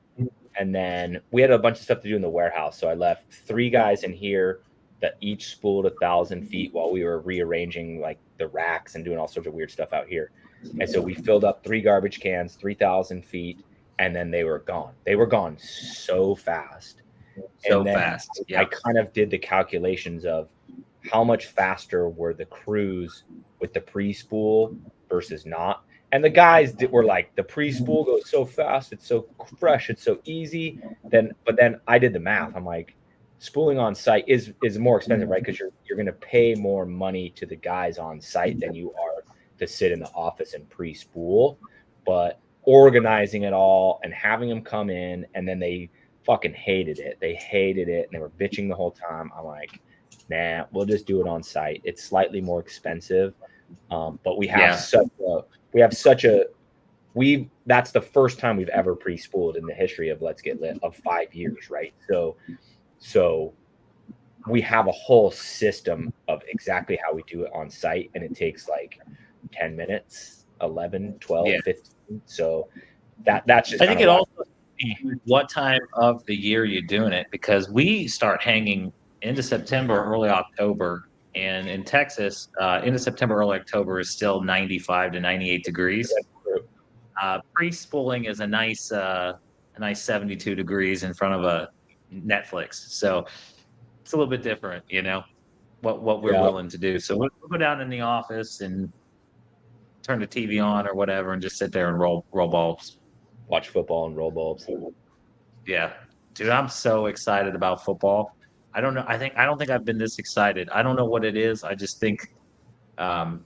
[SPEAKER 1] and then we had a bunch of stuff to do in the warehouse. So I left 3 guys in here that each spooled 1,000 feet while we were rearranging like the racks and doing all sorts of weird stuff out here. And so we filled up 3 garbage cans, 3,000 feet, and then they were gone. They were gone so fast.
[SPEAKER 3] So fast. Yeah.
[SPEAKER 1] I kind of did the calculations of how much faster were the crews with the pre-spool versus not. And the guys were like, the pre-spool goes so fast, it's so fresh, it's so easy. But then I did the math. I'm like, spooling on site is more expensive, right? Because you're going to pay more money to the guys on site than you are to sit in the office and pre-spool. But organizing it all and having them come in, and then they fucking hated it. They hated it, and they were bitching the whole time. I'm like, nah, we'll just do it on site. It's slightly more expensive, but we have that's the first time we've ever pre-spooled in the history of Let's Get Lit of 5 years, right? So we have a whole system of exactly how we do it on site, and it takes like 10 minutes, 11, 12, 15. So that's just,
[SPEAKER 3] I think it also what time of the year you're doing it, because we start hanging into September, early October, and in Texas, into September, early October is still 95 to 98 degrees. Pre-spooling is a nice 72 degrees in front of a Netflix. So it's a little bit different, what we're willing to do. So we'll go down in the office and turn the TV on or whatever and just sit there and roll bulbs.
[SPEAKER 1] Watch football and roll bulbs.
[SPEAKER 3] Yeah. Dude, I'm so excited about football. I don't know. I don't think I've been this excited. I don't know what it is. I just think I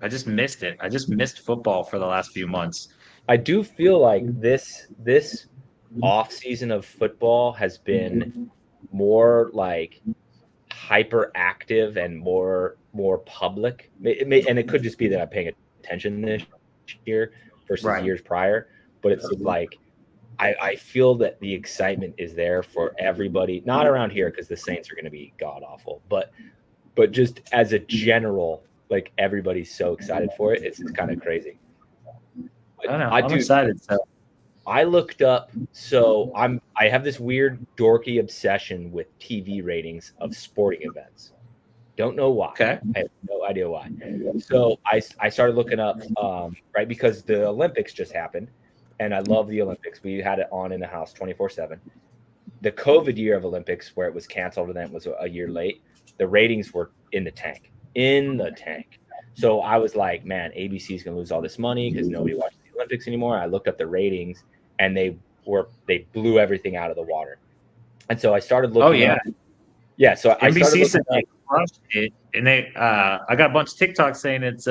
[SPEAKER 3] just missed it. I just missed football for the last few months.
[SPEAKER 1] I do feel like this off season of football has been more like hyperactive and more public. And it could just be that I'm paying attention this year versus
[SPEAKER 3] Right.
[SPEAKER 1] years prior. But it's like I feel that the excitement is there for everybody. Not around here because the Saints are going to be god awful, but just as a general, like everybody's so excited for it. It's kind of crazy.
[SPEAKER 3] I don't know. I'm excited. So
[SPEAKER 1] I looked up. So I have this weird dorky obsession with TV ratings of sporting events. Don't know why.
[SPEAKER 3] Okay.
[SPEAKER 1] I have no idea why. So I started looking up, right, because the Olympics just happened, and I love the Olympics. We had it on in the house 24/7. The COVID year of Olympics, where it was canceled and then it was a year late, the ratings were in the tank. So I was like, man, ABC is going to lose all this money because nobody watches the Olympics anymore. I looked up the ratings, and they blew everything out of the water. And so I started looking.
[SPEAKER 3] Oh yeah.
[SPEAKER 1] Yeah, so I started
[SPEAKER 3] NBC said
[SPEAKER 1] looking
[SPEAKER 3] they crushed it, and I got a bunch of TikToks saying it's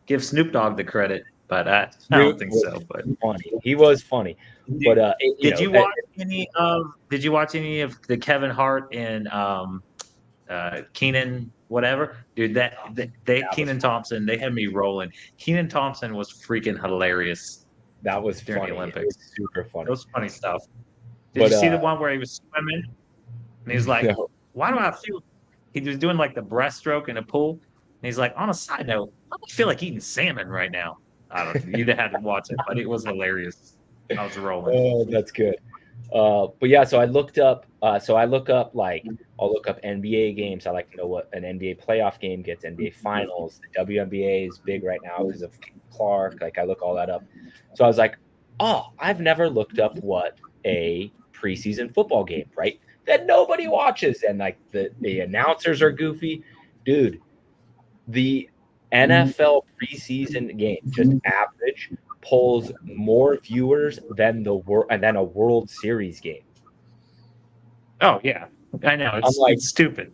[SPEAKER 3] give Snoop Dogg the credit, but I don't think so. But
[SPEAKER 1] funny. He was funny. But
[SPEAKER 3] did you watch any of the Kevin Hart and Keenan whatever? Dude, Keenan Thompson, they had me rolling. Keenan Thompson was freaking hilarious.
[SPEAKER 1] That was
[SPEAKER 3] during
[SPEAKER 1] funny.
[SPEAKER 3] the Olympics.
[SPEAKER 1] It was super funny.
[SPEAKER 3] That was funny stuff. Did you see the one where he was swimming and he's like,
[SPEAKER 1] No.
[SPEAKER 3] why do I feel he was doing like the breaststroke in a pool? And he's like, on a side note, I feel like eating salmon right now. I don't know. You'd have to watch it, but it was hilarious. I was rolling.
[SPEAKER 1] Oh, that's good. But yeah, so I looked up. I'll look up NBA games. I like to know what an NBA playoff game gets. NBA Finals. The WNBA is big right now because of Clark. Like I look all that up. So I was like, oh, I've never looked up what a preseason football game, right? That nobody watches, and like the announcers are goofy, dude. The NFL preseason game, just average, pulls more viewers than a World Series game.
[SPEAKER 3] Oh yeah, I know. It's stupid.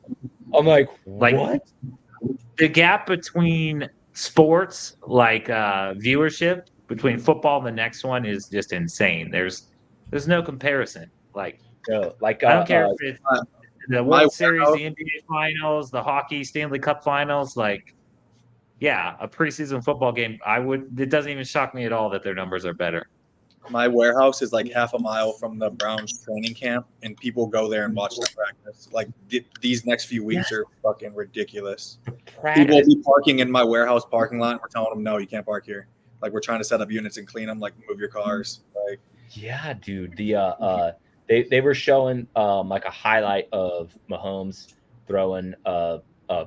[SPEAKER 1] I'm like, what?
[SPEAKER 3] The gap between sports, like viewership between football and the next one, is just insane. There's no comparison. Like,
[SPEAKER 1] no, like
[SPEAKER 3] I don't care if it's the World Series, the NBA Finals, the hockey Stanley Cup Finals. Like, yeah, a preseason football game. It doesn't even shock me at all that their numbers are better.
[SPEAKER 2] My warehouse is like half a mile from the Browns training camp, and people go there and watch the practice. Like these next few weeks are fucking ridiculous. People will be parking in my warehouse parking lot. And we're telling them, no, you can't park here. Like we're trying to set up units and clean them. Like move your cars. Like
[SPEAKER 1] yeah, dude. The they were showing like a highlight of Mahomes throwing a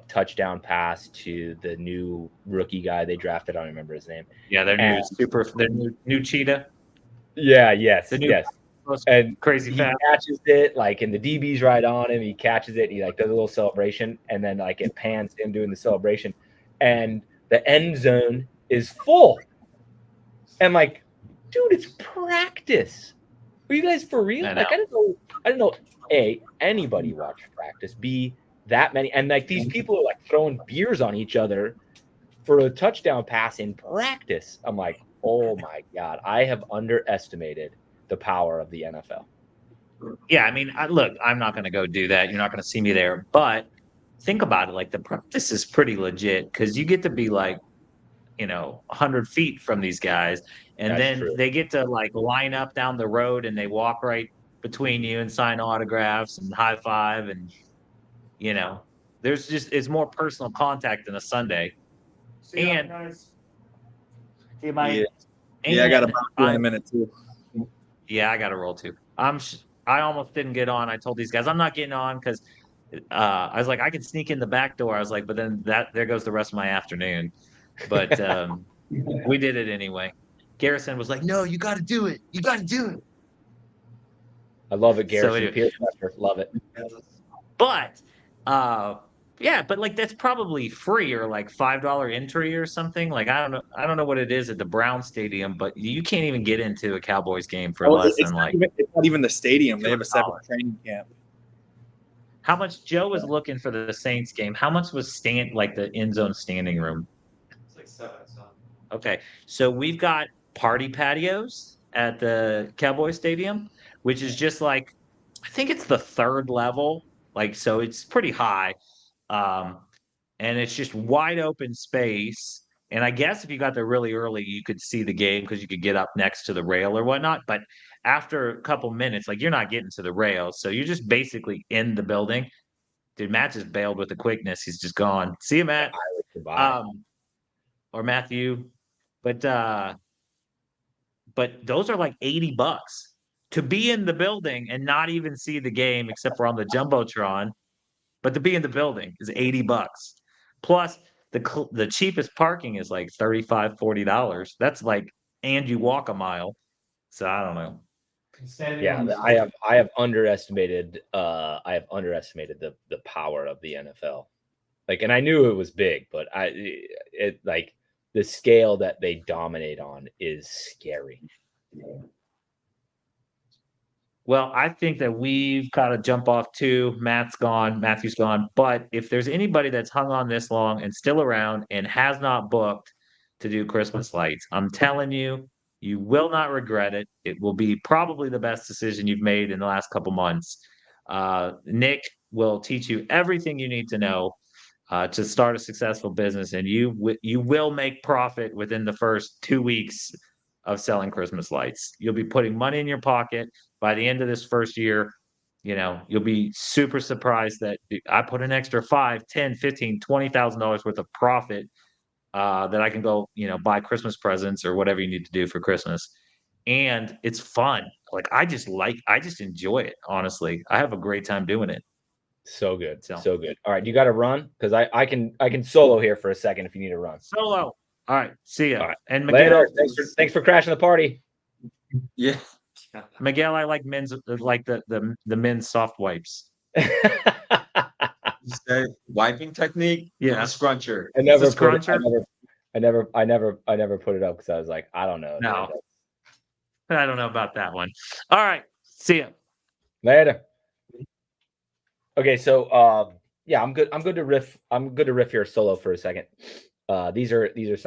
[SPEAKER 1] touchdown pass to the new rookie guy they drafted. I don't remember his name.
[SPEAKER 3] Yeah, their new cheetah.
[SPEAKER 1] Yeah, yes. And
[SPEAKER 3] crazy
[SPEAKER 1] he
[SPEAKER 3] fast.
[SPEAKER 1] catches it, like, and the DB's right on him. He catches it. He like does a little celebration, and then like it pans him doing the celebration, and the end zone is full. And like, dude, it's practice. Are you guys for real? Like, I didn't know. A, anybody watched practice. B, that many, and like these people are like throwing beers on each other for a touchdown pass in practice. I'm like, oh my God, I have underestimated the power of the NFL.
[SPEAKER 3] Yeah, I mean, look, I'm not going to go do that. You're not going to see me there. But think about it. Like, the practice is pretty legit because you get to be like, 100 feet from these guys. And
[SPEAKER 1] That's
[SPEAKER 3] then
[SPEAKER 1] true.
[SPEAKER 3] they get to like line up down the road and they walk right between you and sign autographs and high five. And, it's more personal contact than a Sunday. And
[SPEAKER 2] I got to bounce you in a minute too.
[SPEAKER 3] Yeah, I got to roll too. I almost didn't get on. I told these guys I'm not getting on because I was like, I could sneak in the back door. I was like, but then there goes the rest of my afternoon. But we did it anyway. Garrison was like, no, you got to do it. You got to do it.
[SPEAKER 1] I love it, Garrison.
[SPEAKER 3] So anyway,
[SPEAKER 1] love it.
[SPEAKER 3] But yeah, but like that's probably free or like $5 entry or something. Like I don't know what it is at the Brown Stadium, but you can't even get into a Cowboys game for less than like.
[SPEAKER 2] It's not even the stadium. They have a separate training camp.
[SPEAKER 3] How much Joe was looking for the Saints game? How much was the end zone standing room?
[SPEAKER 4] It's like 7 or something.
[SPEAKER 3] Okay, so we've got party patios at the Cowboys Stadium, which is just like, I think it's the third level, Like, so it's pretty high. And it's just wide open space. And I guess if you got there really early, you could see the game because you could get up next to the rail or whatnot. But after a couple minutes, like you're not getting to the rail. So you're just basically in the building. Dude, Matt just bailed with the quickness. He's just gone. See you, Matt.
[SPEAKER 1] Goodbye.
[SPEAKER 3] Or Matthew. But those are like $80 to be in the building and not even see the game except for on the Jumbotron. But to be in the building is $80. Plus the cheapest parking is like $35, $40. That's like, and you walk a mile. So I don't know.
[SPEAKER 1] Yeah, I have underestimated the power of the NFL. Like, and I knew it was big, but it like the scale that they dominate on is scary.
[SPEAKER 3] Well, I think that we've got to jump off too. Matthew's gone. But if there's anybody that's hung on this long and still around and has not booked to do Christmas lights, I'm telling you, you will not regret it. It will be probably the best decision you've made in the last couple months. Nick will teach you everything you need to know to start a successful business, and you will make profit within the first 2 weeks of selling Christmas lights. You'll be putting money in your pocket by the end of this first year. You'll be super surprised that I put an extra $5, $10, $15, $20,000 worth of profit that I can go, buy Christmas presents or whatever you need to do for Christmas. And it's fun. Like I just enjoy it. Honestly, I have a great time doing it.
[SPEAKER 1] So good. So good. All right. You got to run because I can solo here for a second if you need to run.
[SPEAKER 3] Solo. All right. See ya.
[SPEAKER 1] All right.
[SPEAKER 3] And Miguel,
[SPEAKER 1] later. Thanks for crashing the party.
[SPEAKER 4] Yeah.
[SPEAKER 3] Miguel, I like the men's soft wipes.
[SPEAKER 4] You say wiping technique?
[SPEAKER 3] Yeah.
[SPEAKER 4] A scruncher.
[SPEAKER 1] I never
[SPEAKER 3] It's a scruncher?
[SPEAKER 1] I never put it up because I was like, I don't know.
[SPEAKER 3] No. I don't know about that one. All right. See ya.
[SPEAKER 1] Later. Okay, so yeah, I'm good to riff here solo for a second. These are some